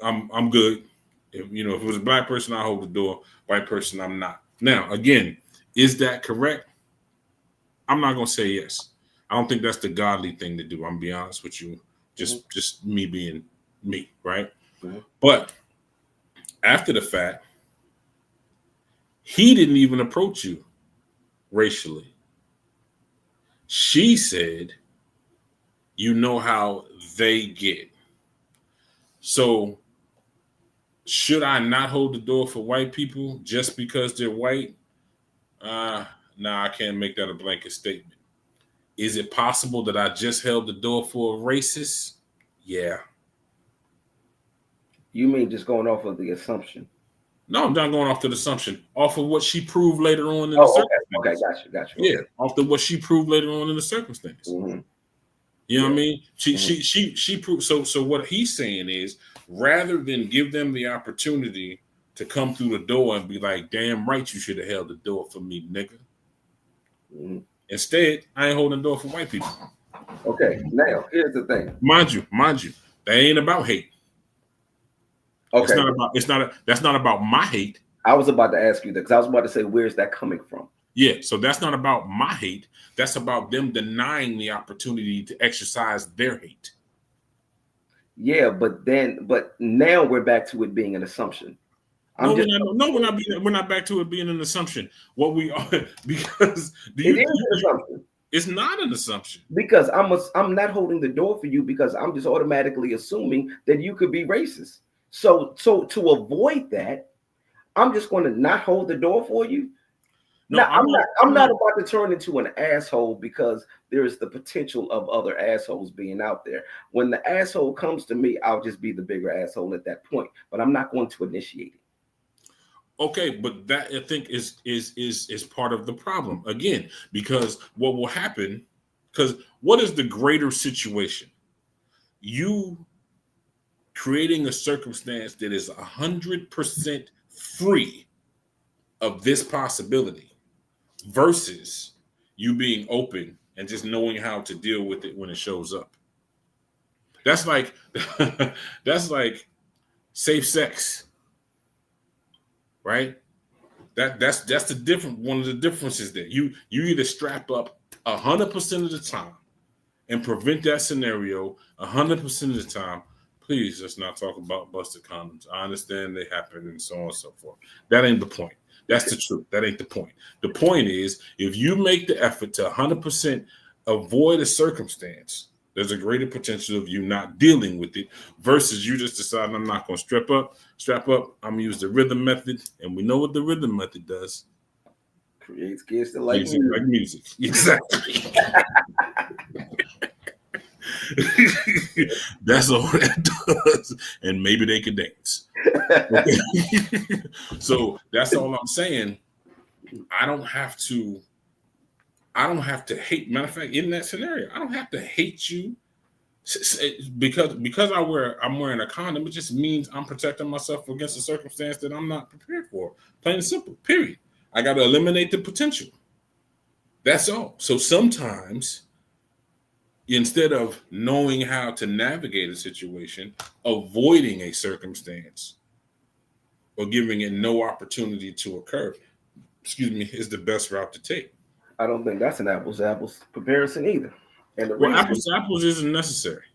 I'm good. If it was a black person, I hold the door. White person, I'm not. Now, again, is that correct? I'm not gonna say yes. I don't think that's the godly thing to do. I'm gonna be honest with you. Just me being me, right? But after the fact, he didn't even approach you racially. She said, you know how they get. So should I not hold the door for white people just because they're white? Nah, I can't make that a blanket statement. Is it possible that I just held the door for a racist? Yeah. You mean just going off of the assumption? No, I'm not going off the assumption. Off of what she proved later on in the circumstance. Okay, got you. Yeah, off of what she proved later on in the circumstance. You know what I mean? She proved. So what he's saying is, rather than give them the opportunity to come through the door and be like, damn right, you should have held the door for me, nigga. Instead, I ain't holding the door for white people. Okay, now here's the thing. Mind you, that ain't about hate. Okay. That's not about my hate. I was about to ask you that, because I was about to say, where's that coming from? Yeah, so that's not about my hate. That's about them denying the opportunity to exercise their hate. Yeah, but now we're back to it being an assumption. We're not back to it being an assumption. What we are, because it is an assumption. It's not an assumption, because I'm not holding the door for you, because I'm just automatically assuming that you could be racist. So to avoid that, I'm just going to not hold the door for you. No, I'm not about to turn into an asshole because there is the potential of other assholes being out there. When the asshole comes to me, I'll just be the bigger asshole at that point, but I'm not going to initiate it. Okay, but that, I think, is part of the problem again, because what will happen, because what is the greater situation? You creating a circumstance that is 100% free of this possibility versus you being open and just knowing how to deal with it when it shows up. That's like safe sex, right? That's the different one of the differences there. You either strap up 100% of the time and prevent that scenario 100% of the time. Please, let's not talk about busted condoms. I understand they happen and so on and so forth. That ain't the point. That's the truth. That ain't the point. The point is, if you make the effort to 100% avoid a circumstance There's a greater potential of you not dealing with it versus you just deciding I'm not going to strap up. I'm going to use the rhythm method. And we know what the rhythm method does. Creates kids that like music. Like music. Exactly. That's all that does. And maybe they could dance. Okay. So that's all I'm saying. I don't have to hate. Matter of fact, in that scenario, I don't have to hate you because I'm wearing a condom. It just means I'm protecting myself against a circumstance that I'm not prepared for. Plain and simple. Period. I got to eliminate the potential. That's all. So sometimes, instead of knowing how to navigate a situation, avoiding a circumstance or giving it no opportunity to occur, is the best route to take. I don't think that's an apples to apples comparison either. And the reason, apples to apples isn't necessary.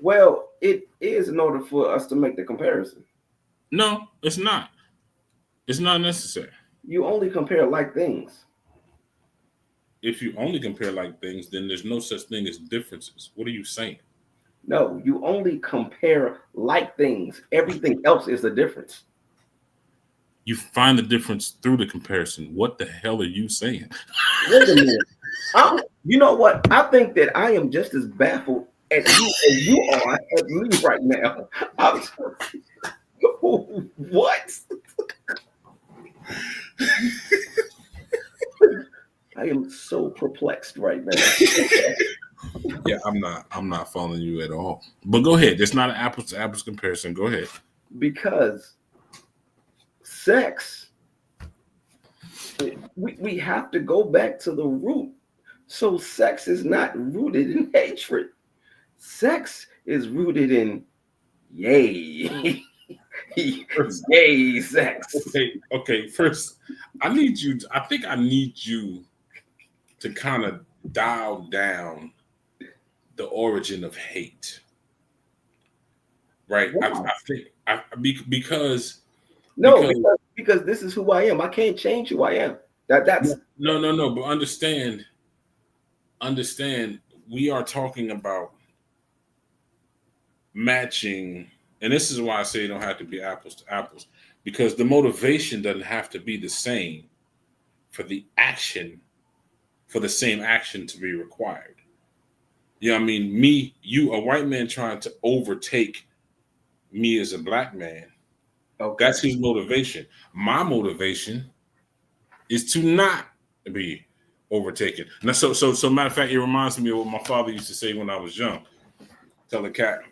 Well, it is in order for us to make the comparison. No, it's not. It's not necessary. You only compare like things. If you only compare like things, then there's no such thing as differences. What are you saying? No, you only compare like things. Everything else is a difference. You find the difference through the comparison. What the hell are you saying? Wait a minute. You know what? I think that I am just as baffled at you as you are at me right now. What? I am so perplexed right now. Yeah, I'm not following you at all. But go ahead. It's not an apples to apples comparison. Go ahead. Because sex, we have to go back to the root. So sex is not rooted in hatred. Sex is rooted in yay. Yay, sex. Okay. First, I think I need you to kind of dial down the origin of hate. Right? Wow. I think because this is who I am. I can't change who I am. That's no. But understand. We are talking about matching, and this is why I say it don't have to be apples to apples, because the motivation doesn't have to be the same for the same action to be required. You know what I mean? A white man trying to overtake me as a black man. Okay. That's his motivation. My motivation is to not be overtaken. Now, so matter of fact, it reminds me of what my father used to say when I was young. Tell the cat,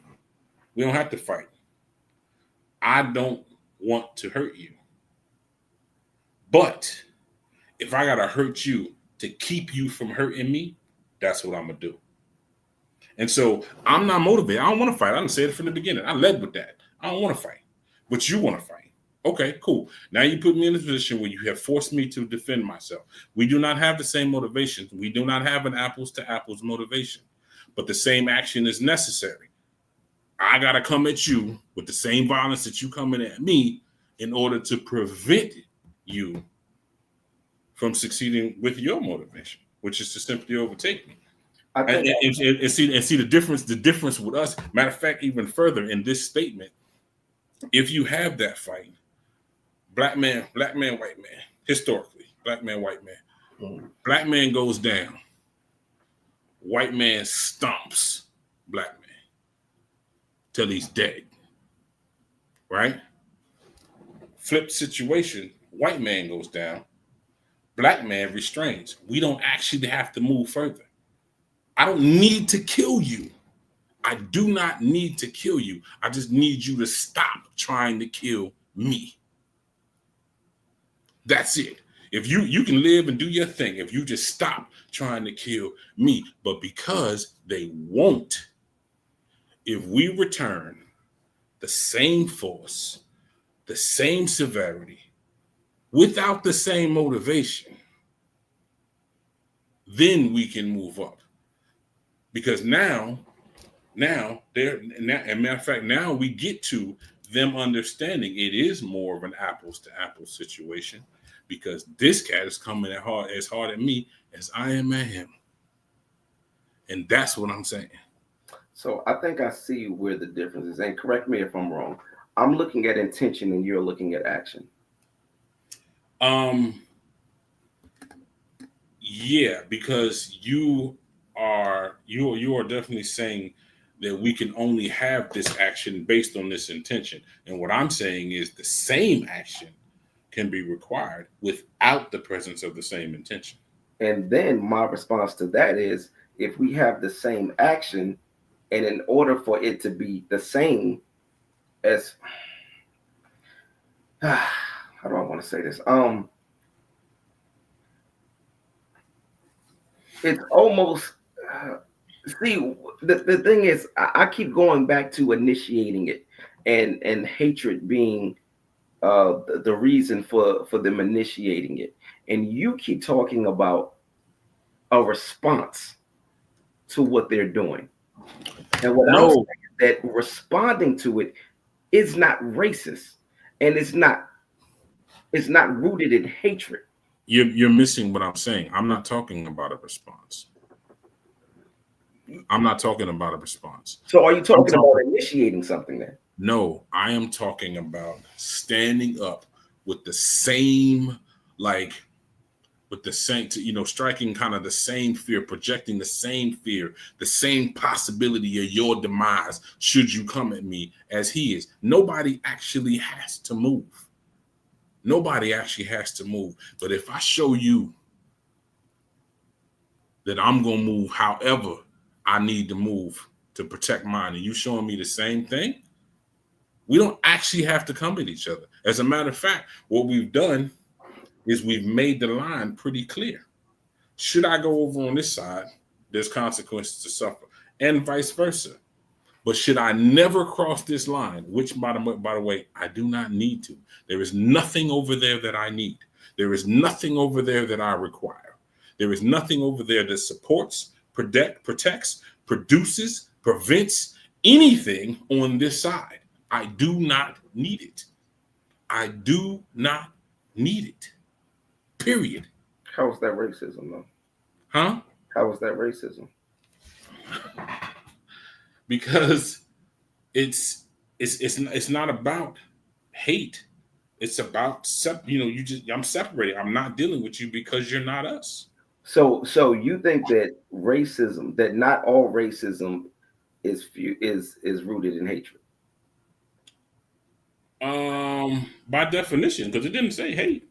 we don't have to fight. I don't want to hurt you. But if I gotta hurt you to keep you from hurting me, that's what I'm gonna do. And so I'm not motivated. I don't want to fight. I didn't say it from the beginning. I led with that. I don't want to fight. But you want to fight. Okay, cool. Now you put me in a position where you have forced me to defend myself. We do not have the same motivation. We do not have an apples to apples motivation. But the same action is necessary. I got to come at you with the same violence that you coming at me in order to prevent you from succeeding with your motivation, which is to simply overtake me. And see the difference. The difference with us. Matter of fact, even further in this statement, if you have that fight, black man, white man, historically, black man, white man, black man goes down, white man stomps black man till he's dead. Right? Flip situation, white man goes down, black man restrains. We don't actually have to move further. I don't need to kill you. I do not need to kill you. I just need you to stop trying to kill me. That's it. If you can live and do your thing, if you just stop trying to kill me. But because they won't, if we return the same force, the same severity, without the same motivation, then we can move up. Because now, and matter of fact, now we get to them understanding it is more of an apples to apples situation, because this cat is coming as hard at me as I am at him. And that's what I'm saying. So I think I see where the difference is. And correct me if I'm wrong. I'm looking at intention and you're looking at action. Yeah, because you are definitely saying that we can only have this action based on this intention. And what I'm saying is the same action can be required without the presence of the same intention. And then my response to that is if we have the same action, and in order for it to be the same as how do I want to say this? It's almost see the thing is I keep going back to initiating it and hatred being the reason for them initiating it, and you keep talking about a response to what they're doing, and what I'm saying No, is that responding to it is not racist, and it's not rooted in hatred. you're missing what I'm saying. I'm not talking about a response. I'm not talking about a response. So are you I'm talking about talking. initiating something then? No, I am talking about standing up with the same, like, with the same, striking kind of the same fear, projecting the same possibility of your demise should you come at me as he is. Nobody actually has to move. Nobody actually has to move. But if I show you that I'm going to move however I need to move to protect mine, and you showing me the same thing, we don't actually have to come at each other. As a matter of fact, what we've done is we've made the line pretty clear. Should I go over on this side, there's consequences to suffer, and vice versa. But should I never cross this line, which, by the way, I do not need to. There is nothing over there that I need. There is nothing over there that I require. There is nothing over there that supports, protects, produces, prevents anything on this side. I do not need it. I do not need it. Period. How is that racism though? Huh? How is that racism? Because it's not about hate. It's about I'm separated. I'm not dealing with you because you're not us. So you think that racism, that not all racism is rooted in hatred? By definition, because it didn't say hate.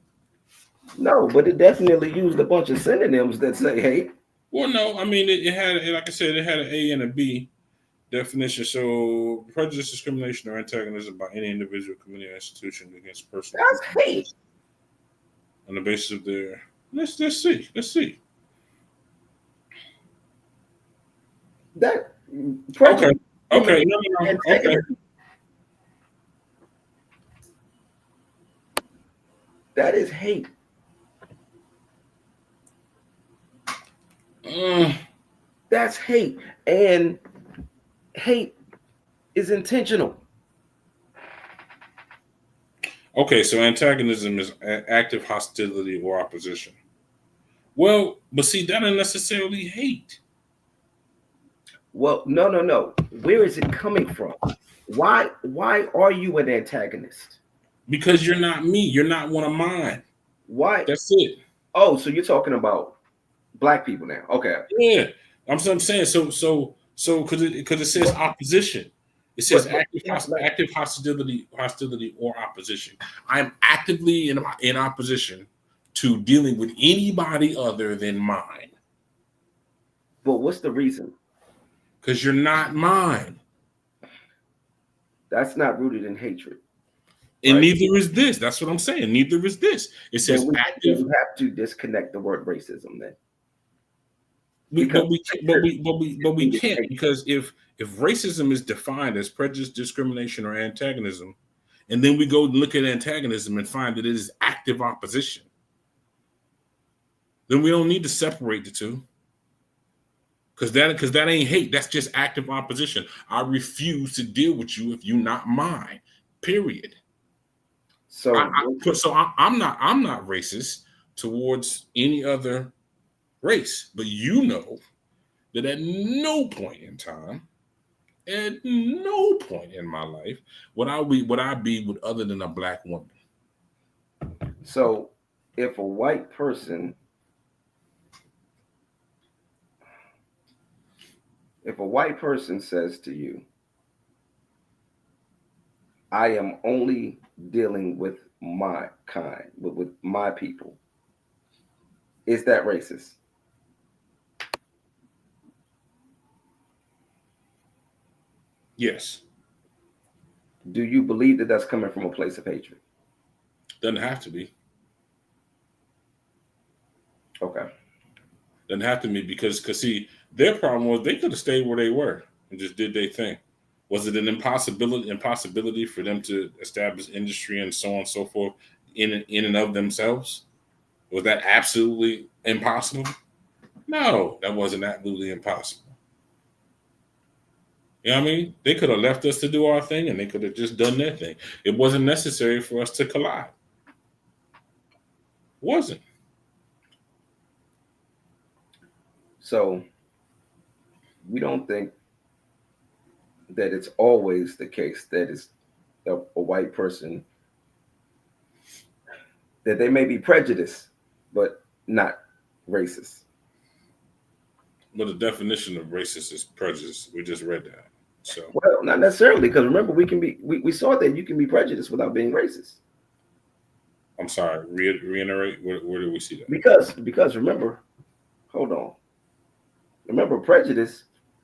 No, but it definitely used a bunch of synonyms that say hate. Well, no, I mean it had, like I said, it had an A and a B definition. So prejudice, discrimination, or antagonism by any individual, community, or institution against person That's hate. on the basis of their. Let's see. That Okay. prejudice. Okay. No. Okay. That is hate. That's hate, and hate is intentional. Okay, so antagonism is active hostility or opposition. Well, but see, that ain't necessarily hate. Well, no. Where is it coming from? Why are you an antagonist? Because you're not me. You're not one of mine. Why? That's it. Oh, so you're talking about black people now? Okay. Yeah, I'm saying so because it says opposition. It says active hostility or opposition. I am actively in opposition to dealing with anybody other than mine. But what's the reason? Because you're not mine. That's not rooted in hatred. And neither is this. That's what I'm saying. Neither is this. It says active. We have to disconnect the word racism then. But we can't, because if racism is defined as prejudice, discrimination, or antagonism, and then we go look at antagonism and find that it is active opposition, then we don't need to separate the two. Because that ain't hate. That's just active opposition. I refuse to deal with you if you're not mine. Period. So I'm not racist towards any other race, but you know that at no point in time, at no point in my life, would I be with other than a black woman. So if a white person says to you, I am only dealing with my kind, with my people, is that racist? Yes. Do you believe that that's coming from a place of hatred? Doesn't have to be. Okay. Doesn't have to be because see, their problem was they could have stayed where they were and just did their thing. Was it an impossibility for them to establish industry and so on and so forth in and of themselves? Was that absolutely impossible? No, that wasn't absolutely impossible. You know what I mean? They could have left us to do our thing and they could have just done their thing. It wasn't necessary for us to collide. Wasn't. So we don't think that it's always the case that it's a white person, that they may be prejudiced, but not racist. But the definition of racist is prejudice. We just read that. So well, not necessarily, because remember, we saw that you can be prejudiced without being racist. I'm sorry, reiterate, where did we see that? Because remember, hold on. Remember, prejudice,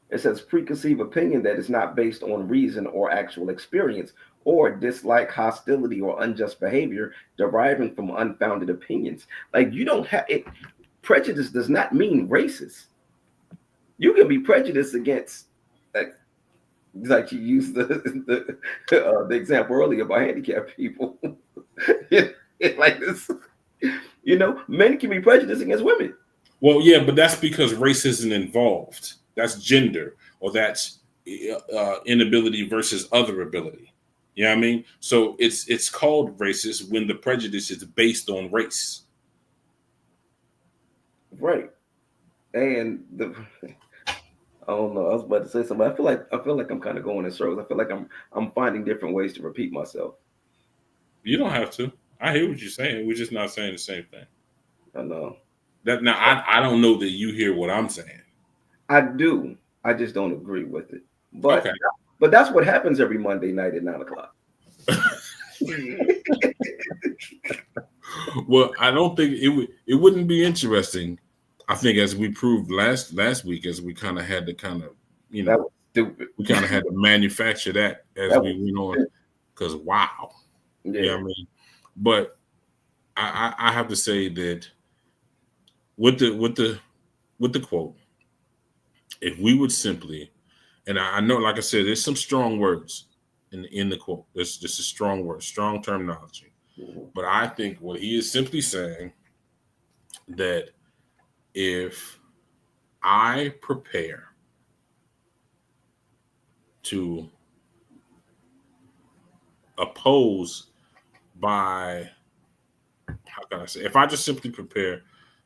it says preconceived opinion that is not based on reason or actual experience, or dislike, hostility, or unjust behavior deriving from unfounded opinions. Like, you don't have it. Prejudice does not mean racist. You can be prejudiced against, like you used the example earlier about handicapped people. Like this, men can be prejudiced against women. Well, yeah, but that's because race isn't involved. That's gender, or that's inability versus other ability. You know what I mean? So it's called racist when the prejudice is based on race. Right. And I don't know. I was about to say something. I feel like I'm kind of going in circles. I feel like I'm finding different ways to repeat myself. You don't have to. I hear what you're saying. We're just not saying the same thing. I know. That now I don't know that you hear what I'm saying. I do. I just don't agree with it. But okay. But that's what happens every Monday night at 9:00. Well, I don't think it wouldn't be interesting. I think, as we proved last week, as we kind of had to we kind of had to manufacture that as we went on, because wow, yeah. You know what I mean? But I have to say that with the quote, if we would simply, and I know, like I said, there's some strong words in the quote. This is strong words, strong terminology. Mm-hmm. But I think what he is simply saying, that if I prepare to oppose by, how can I say, if I just simply prepare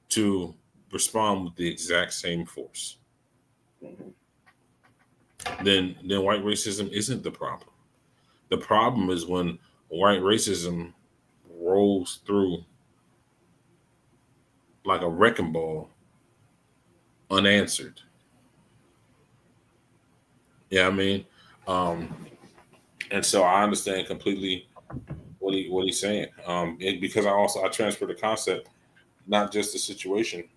to respond with the exact same force, mm-hmm. then white racism isn't the problem. The problem is when white racism rolls through like a wrecking ball, unanswered. Yeah, I mean, and so I understand completely what he's saying. Because I transfer the concept, not just the situation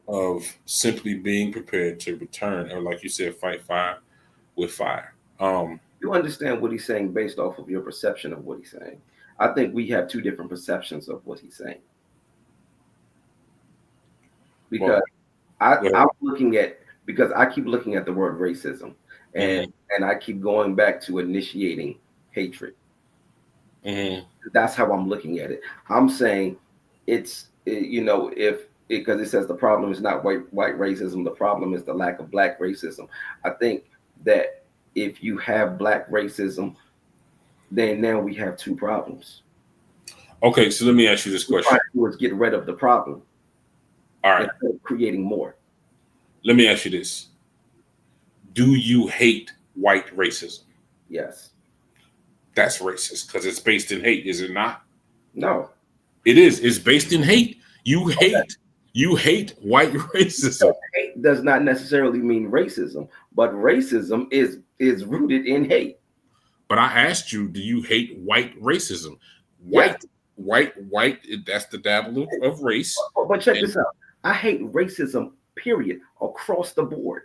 of simply being prepared to return, or like you said, fight fire with fire. You understand what he's saying based off of your perception of what he's saying. I think we have two different perceptions of what he's saying. Because I'm looking at, because I keep looking at the word racism, and mm-hmm. and I keep going back to initiating hatred. Mm-hmm. That's how I'm looking at it. I'm saying because it says the problem is not white racism, the problem is the lack of black racism. I think that if you have black racism, then now we have two problems. Okay, so let me ask you this question. What we're trying to do is get rid of the problem. All right. Instead of creating more. Let me ask you this: do you hate white racism? Yes. That's racist because it's based in hate, is it not? No. It is. It's based in hate. You hate white racism. So hate does not necessarily mean racism, but racism is rooted in hate. But I asked you, do you hate white racism? Yes. White. That's the dabble of race. But check And this out. I hate racism, period, across the board.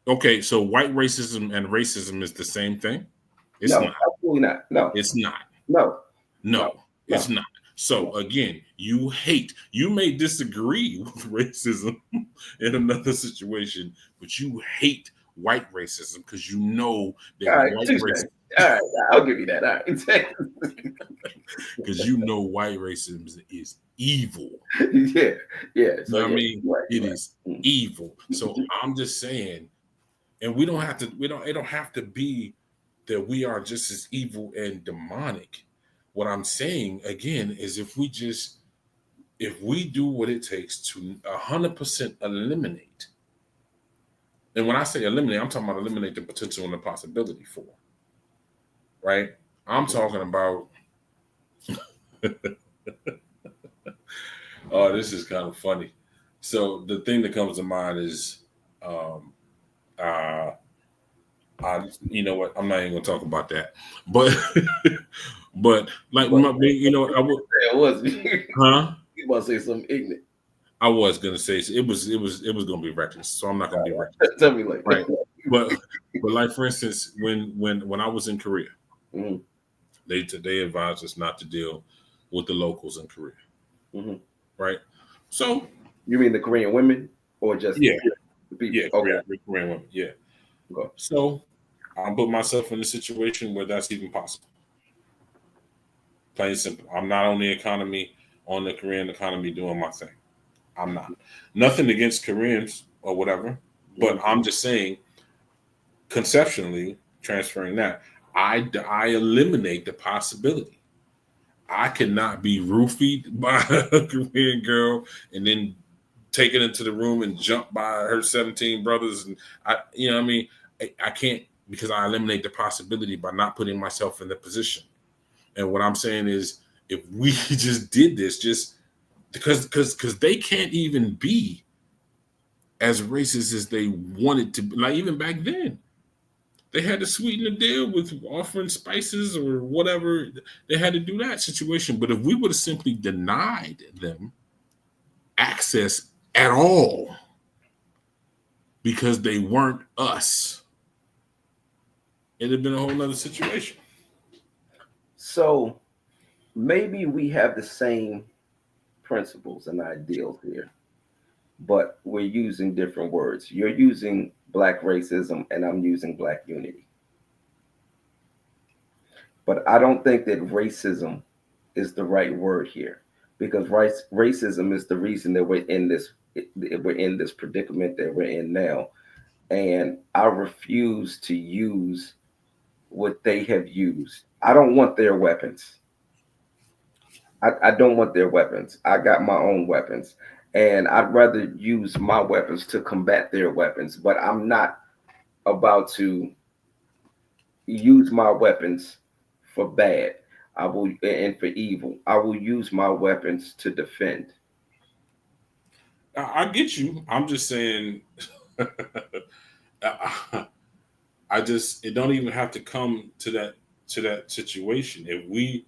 okay, so white racism and racism is the same thing. It's No, not. absolutely not. No, It's not. no, no, No, it's no, not. So no. again, you hate. You may disagree with racism in another situation, but you hate white racism because you know that All right, white touche. racism All right, I'll give you that. All right. because you know white racism is evil. Yeah, yeah. You So know what I yeah, mean? you're right, It you're right. is evil. So I'm just saying, and we don't have to. We don't. It don't have to be that we are just as evil and demonic. What I'm saying again is if we do what it takes to 100% eliminate, and when I say eliminate, I'm talking about eliminate the potential and the possibility for, right? I'm talking about, oh, this is kind of funny. So the thing that comes to mind is, um, uh, you know what? I'm not even gonna talk about that, but, but like, But you know, I would, it was huh? you about to say something ignorant. I was gonna say it was gonna be reckless, so I'm not gonna be reckless, Tell me like, right? But like for instance, when I was in Korea, mm-hmm, they advised us not to deal with the locals in Korea, mm-hmm. right? So You mean the Korean women or just yeah, the people? yeah, Okay, Korean women, yeah. go. So I put myself in a situation where that's even possible. Plain and simple. I'm not on the economy on the Korean economy doing my thing. I'm not. Nothing against Koreans or whatever, but Mm-hmm. I'm just saying conceptually transferring that, I eliminate the possibility. I cannot be roofied by a Korean girl and then take it into the room and jump by her 17 brothers. And you know what I mean? I can't because I eliminate the possibility by not putting myself in the position. And what I'm saying is if we just did this, just because they can't even be as racist as they wanted to, like even back then. They had to sweeten the deal with offering spices or whatever. They had to do that situation. But if we would have simply denied them access at all because they weren't us, it'd have been a whole nother situation. So maybe we have the same principles and ideals here, but we're using different words. You're using black racism, and I'm using black unity. But I don't think that racism is the right word here because racism is the reason that we're in this predicament that we're in now, and I refuse to use what they have used. I don't want their weapons. I don't want their weapons. I got my own weapons, and I'd rather use my weapons to combat their weapons. But I'm not about to use my weapons for bad. I will and for evil. I will use my weapons to defend. I get you. I'm just saying, I, I just it don't even have to come to that situation. If we,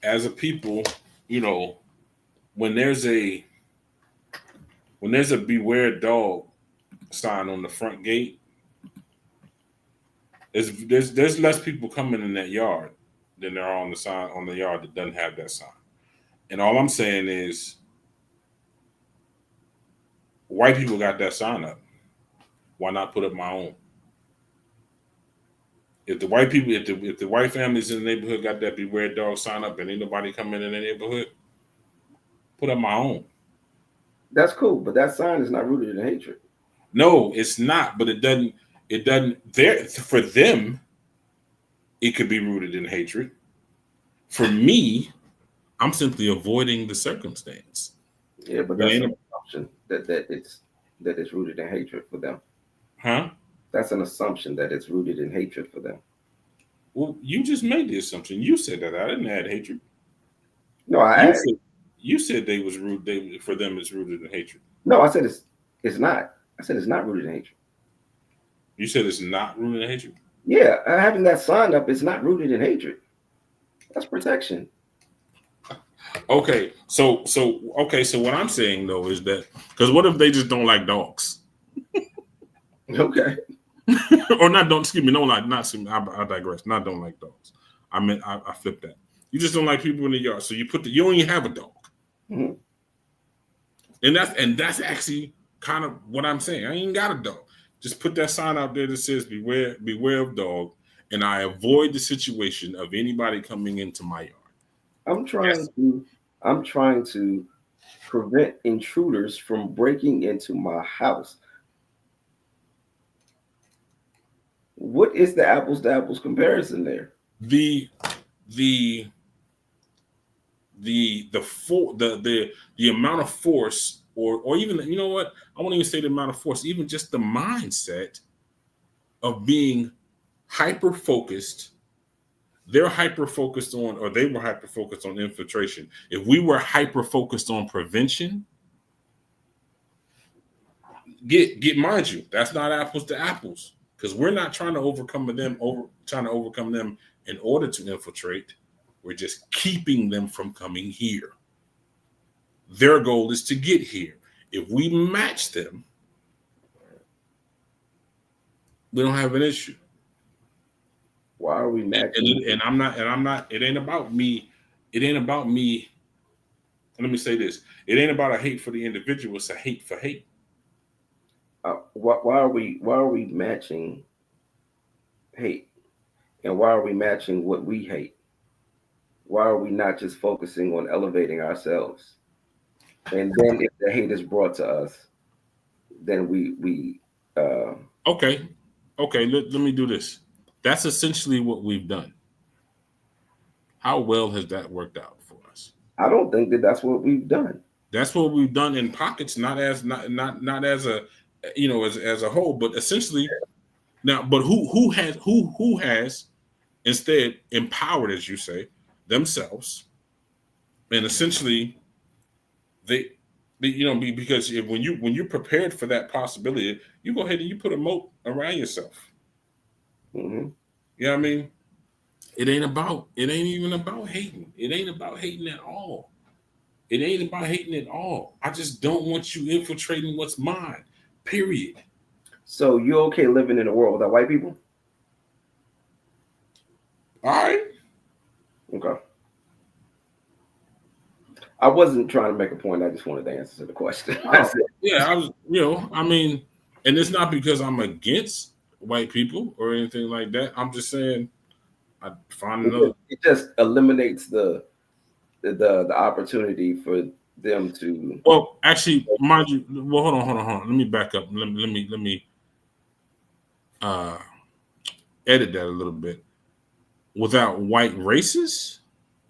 as a people, you know, when there's a beware dog sign on the front gate, there's less people coming in that yard than there are on the sign on the yard that doesn't have that sign. And all I'm saying is, white people got that sign up. Why not put up my own? If the white people, if the white families in the neighborhood got that beware dog sign up, and ain't nobody coming in the neighborhood, put up my own. That's cool, but that sign is not rooted in hatred. No, it's not. But it doesn't. It doesn't. There for them, it could be rooted in hatred. For me, I'm simply avoiding the circumstance. Yeah, but It that's an ain't assumption that it's. that it's rooted in hatred for them. Huh? That's an assumption that it's rooted in hatred for them. Well, you just made the assumption. You said that. I didn't add hatred. No, You said they was rude. For them it's rooted in hatred. no, I said it's not. I said it's not rooted in hatred. You said it's not rooted in hatred. Yeah, having that sign up is not rooted in hatred. That's protection. Okay, so what I'm saying though is that because what if they just don't like dogs? Okay. Or not don't excuse me, don't like not I digress. Not don't like dogs. I meant I flipped that. You just don't like people in the yard, so you don't even have a dog. Mm-hmm. And that's actually kind of what I'm saying. I ain't got a dog. Just put that sign out there that says beware of dog, and I avoid the situation of anybody coming into my yard. I'm trying to prevent intruders from breaking into my house. What is the apples to apples comparison there? The amount of force, or even, you know what, I won't even say the amount of force, even just the mindset of being hyper focused. They're hyper focused on, or they were hyper focused on infiltration. If we were hyper focused on prevention, get mind you, that's not apples to apples, because we're not trying to overcome them in order to infiltrate. We're just keeping them from coming here. Their goal is to get here. If we match them, we don't have an issue. Why are we matching? And I'm not. It ain't about me. It ain't about me. Let me say this: it ain't about a hate for the individual. It's a hate for hate. Why are we matching hate, and why are we matching what we hate? Why are we not just focusing on elevating ourselves? And then if the hate is brought to us, then we Okay. Let me do this. That's essentially what we've done. How well has that worked out for us? I don't think that that's what we've done. That's what we've done in pockets, not as a, you know, as a whole, but essentially now. But who has instead empowered, as you say, themselves, and essentially they because when you're prepared for that possibility, you go ahead and you put a moat around yourself. Mm-hmm. You know what I mean? It ain't even about hating. It ain't about hating at all. It ain't about hating at all. I just don't want you infiltrating what's mine. Period. So you're okay living in a world without white people? All right. Okay. I wasn't trying to make a point. I just wanted to answer the question. Yeah, I was, I mean, and it's not because I'm against white people or anything like that. I'm just saying I find another. It just eliminates the opportunity for them to. Well, actually, mind you. Well, hold on. Let me back up. Let me edit that a little bit. Without white races,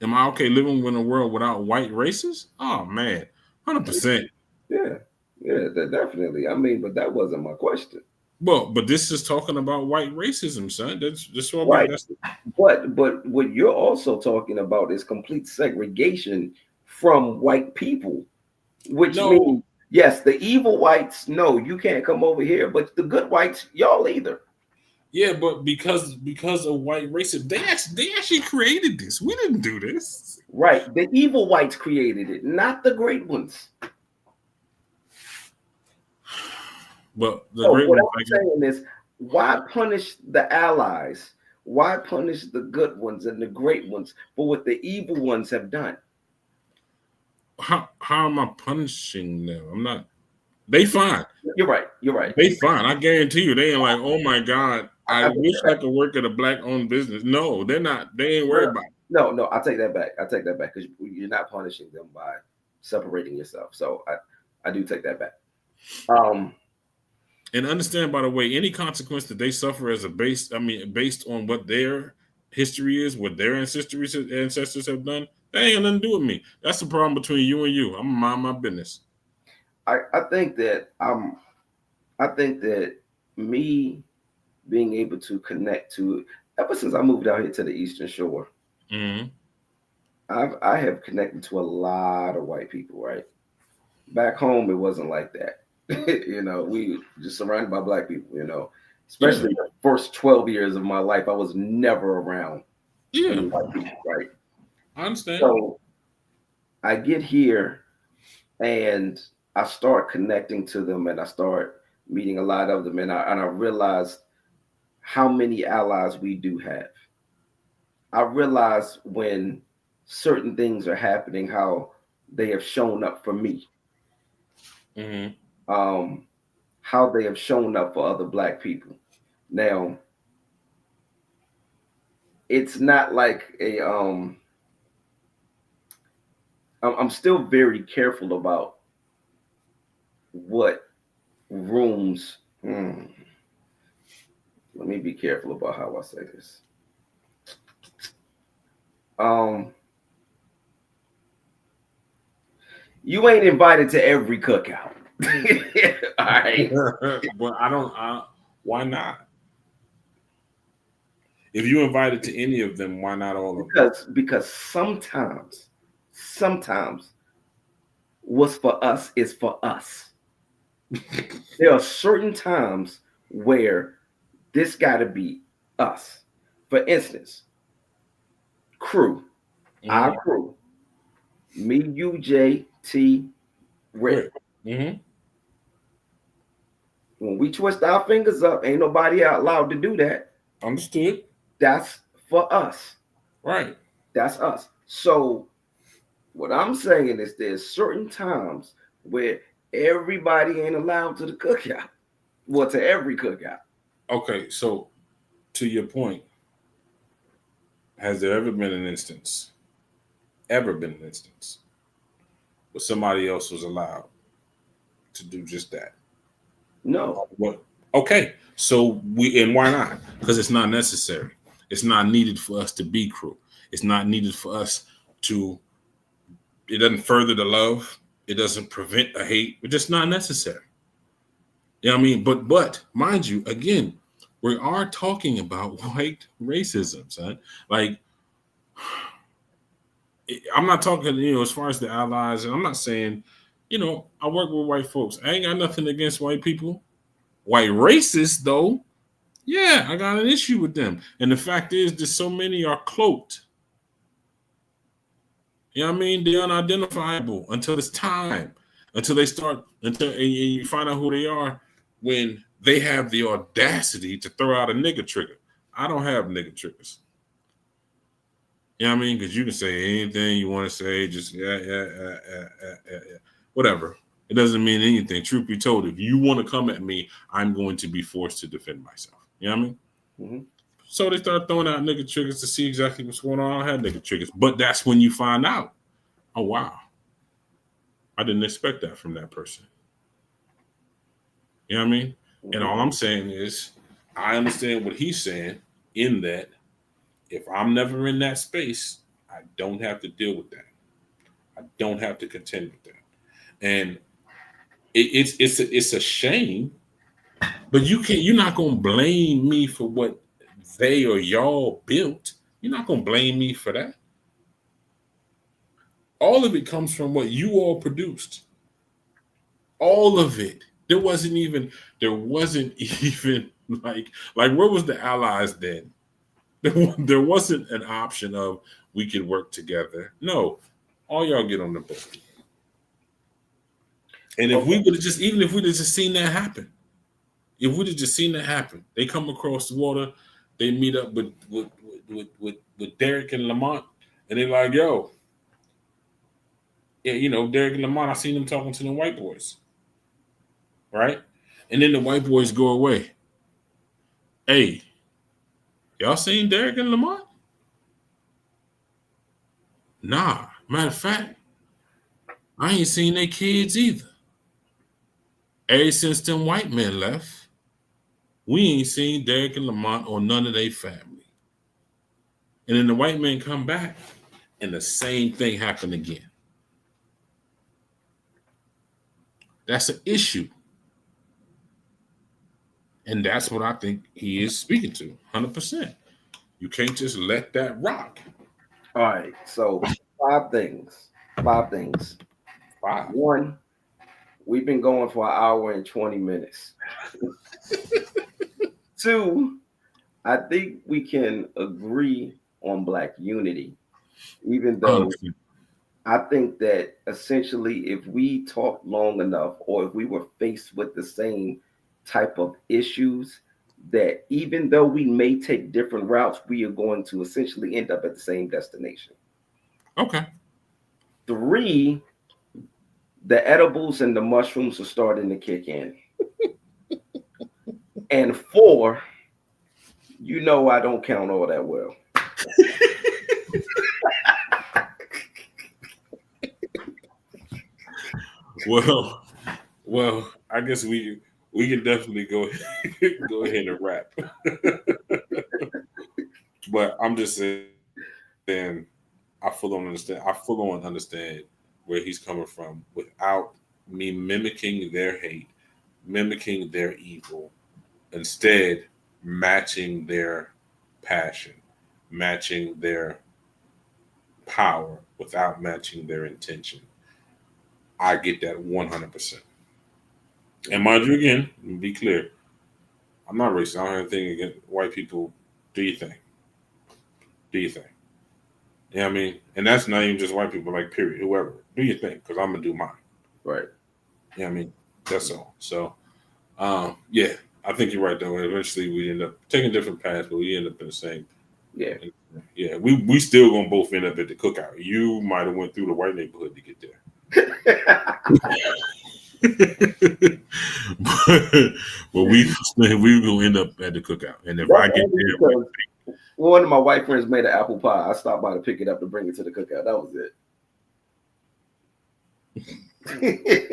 am I okay living in a world without white races? Oh man, 100%. Yeah, definitely. I mean, but that wasn't my question. Well, but this is talking about white racism, son. That's what right. But what you're also talking about is complete segregation from white people, which means yes, the evil whites, no, you can't come over here, but the good whites, y'all either. Yeah, but because of white racism, they actually created this. We didn't do this. Right. The evil whites created it, not the great ones. But the great what ones, I'm saying is, why punish the allies? Why punish the good ones and the great ones for what the evil ones have done? How am I punishing them? I'm not. They fine. You're right. They fine. I guarantee you, they ain't like, oh my God, I wish I could work at a black-owned business. No, they're not. They ain't worried about it. No, I take that back. Because you're not punishing them by separating yourself. So I do take that back. And understand, by the way, any consequence that they suffer as based on what their history is, what their ancestors have done, that ain't nothing to do with me. That's the problem between you and you. I'm gonna mind my business. I think that I'm I think that me being able to connect to, ever since I moved out here to the Eastern Shore, Mm-hmm. I have connected to a lot of white people, right? Back home, it wasn't like that. We just surrounded by black people, Yeah. especially the first 12 years of my life, I was never around Yeah. any white people, right? I understand. So I get here and I start connecting to them and I start meeting a lot of them, and I realized how many allies we do have. I realize when certain things are happening, how they have shown up for me, Mm-hmm. um, how they have shown up for other black people. Now, it's not like I'm still very careful about what rooms. Let me be careful about how I say this. Um, you ain't invited to every cookout. All right. But why not? If you invited to any of them, why not all of them? Because sometimes what's for us is for us. There are certain times where this got to be us. For instance, crew, our Mm-hmm. crew, me, you, J, T, Rick. Right. Mm-hmm. When we twist our fingers up, ain't nobody out allowed to do that. Understood. That's for us. Right. That's us. So what I'm saying is there's certain times where everybody ain't allowed to the cookout. Well, to every cookout. Okay. So, to your point, has there ever been an instance, where somebody else was allowed to do just that? No. What? Okay. So and why not? Because it's not necessary. It's not needed for us to be crew. It's not needed for us to. It doesn't further the love. It doesn't prevent a hate. It's just not necessary. You know what I mean? But mind you, again, we are talking about white racism, son. Like, I'm not talking, as far as the allies, and I'm not saying, I work with white folks. I ain't got nothing against white people. White racists, though, yeah, I got an issue with them. And the fact is that so many are cloaked. You know what I mean? They're unidentifiable until it's time, and you find out who they are when they have the audacity to throw out a nigga trigger. I don't have nigga triggers. You know what I mean? Because you can say anything you want to say, just yeah. Whatever. It doesn't mean anything. Truth be told, if you want to come at me, I'm going to be forced to defend myself. You know what I mean? Mm-hmm. So they start throwing out nigga triggers to see exactly what's going on. I don't have nigga triggers. But that's when you find out, oh, wow, I didn't expect that from that person. You know what I mean? And Mm-hmm. all I'm saying is, I understand what he's saying in that if I'm never in that space, I don't have to deal with that. I don't have to contend with that. And it's a shame, but you're not gonna blame me for what they or y'all built. You're not gonna blame me for that. All of it comes from what you all produced. All of it. There wasn't even like where was the allies then? There wasn't an option of we could work together. No, all y'all get on the boat. And if we Okay. would have just even if we'd have just seen that happen, if we'd have just seen that happen, they come across the water, they meet up with Derek and Lamont, and they're like, yo, yeah, Derek and Lamont, I seen them talking to the white boys, right? And then the white boys go away. Hey, y'all seen Derek and Lamont? Nah. Matter of fact, I ain't seen their kids either. Ever since them white men left, we ain't seen Derek and Lamont or none of their family. And then the white men come back, and the same thing happened again. That's an issue. And that's what I think he is speaking to, 100%. You can't just let that rock. All right. So five things. Five things. Five. One, we've been going for an hour and 20 minutes. Two, I think we can agree on Black unity, even though 100%. I think that essentially, if we talk long enough, or if we were faced with the same type of issues, that even though we may take different routes, we are going to essentially end up at the same destination. Okay. Three, the edibles and the mushrooms are starting to kick in. And four, I don't count all that well. Well, I guess we can definitely go go ahead and wrap. But I'm just saying, I fully understand. I fully understand where he's coming from without me mimicking their hate, mimicking their evil, instead matching their passion, matching their power without matching their intention. I get that 100%. And mind you, again, be clear, I'm not racist. I don't have anything against white people. Do you think? Do you think? You know what I mean? And that's not even just white people, like, period, whoever. Do you think? Because I'm going to do mine. Right. You know what I mean? That's all. So, yeah, I think you're right, though. Eventually, we end up taking different paths, but we end up in the same. Yeah. Yeah, we still going to both end up at the cookout. You might have went through the white neighborhood to get there. but we gonna end up at the cookout, and if I get there, one of my white friends made an apple pie. I stopped by to pick it up to bring it to the cookout. That was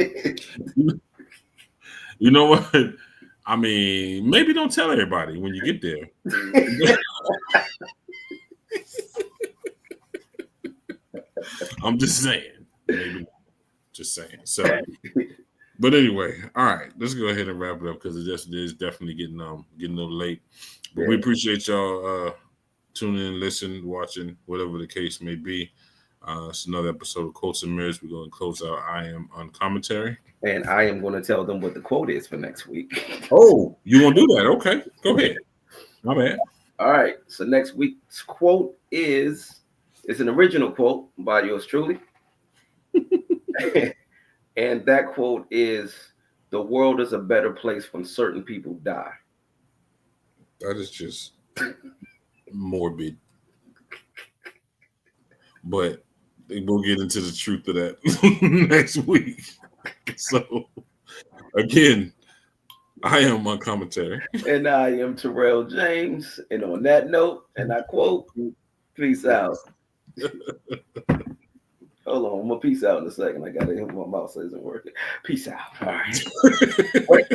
it. You know what? I mean, maybe don't tell everybody when you get there. I'm just saying. Maybe. Just saying. So, but anyway, all right. Let's go ahead and wrap it up because it is definitely getting a little late. But we appreciate y'all tuning in, listening, watching, whatever the case may be. It's another episode of Quotes and Mirrors. We're going to close out. I am Uncommonterry. And I am going to tell them what the quote is for next week. Oh, you want to do that? Okay. Go ahead. My bad. All right. So next week's quote it's an original quote by yours truly. And that quote is, "The world is a better place when certain people die." That is just morbid. But we'll get into the truth of that next week. So, again, I am Uncommonterry. And I am Tyrell James. And on that note, and I quote, peace out. Hold on, I'm gonna peace out in a second. I gotta, my mouse isn't working. Peace out. All right. wait,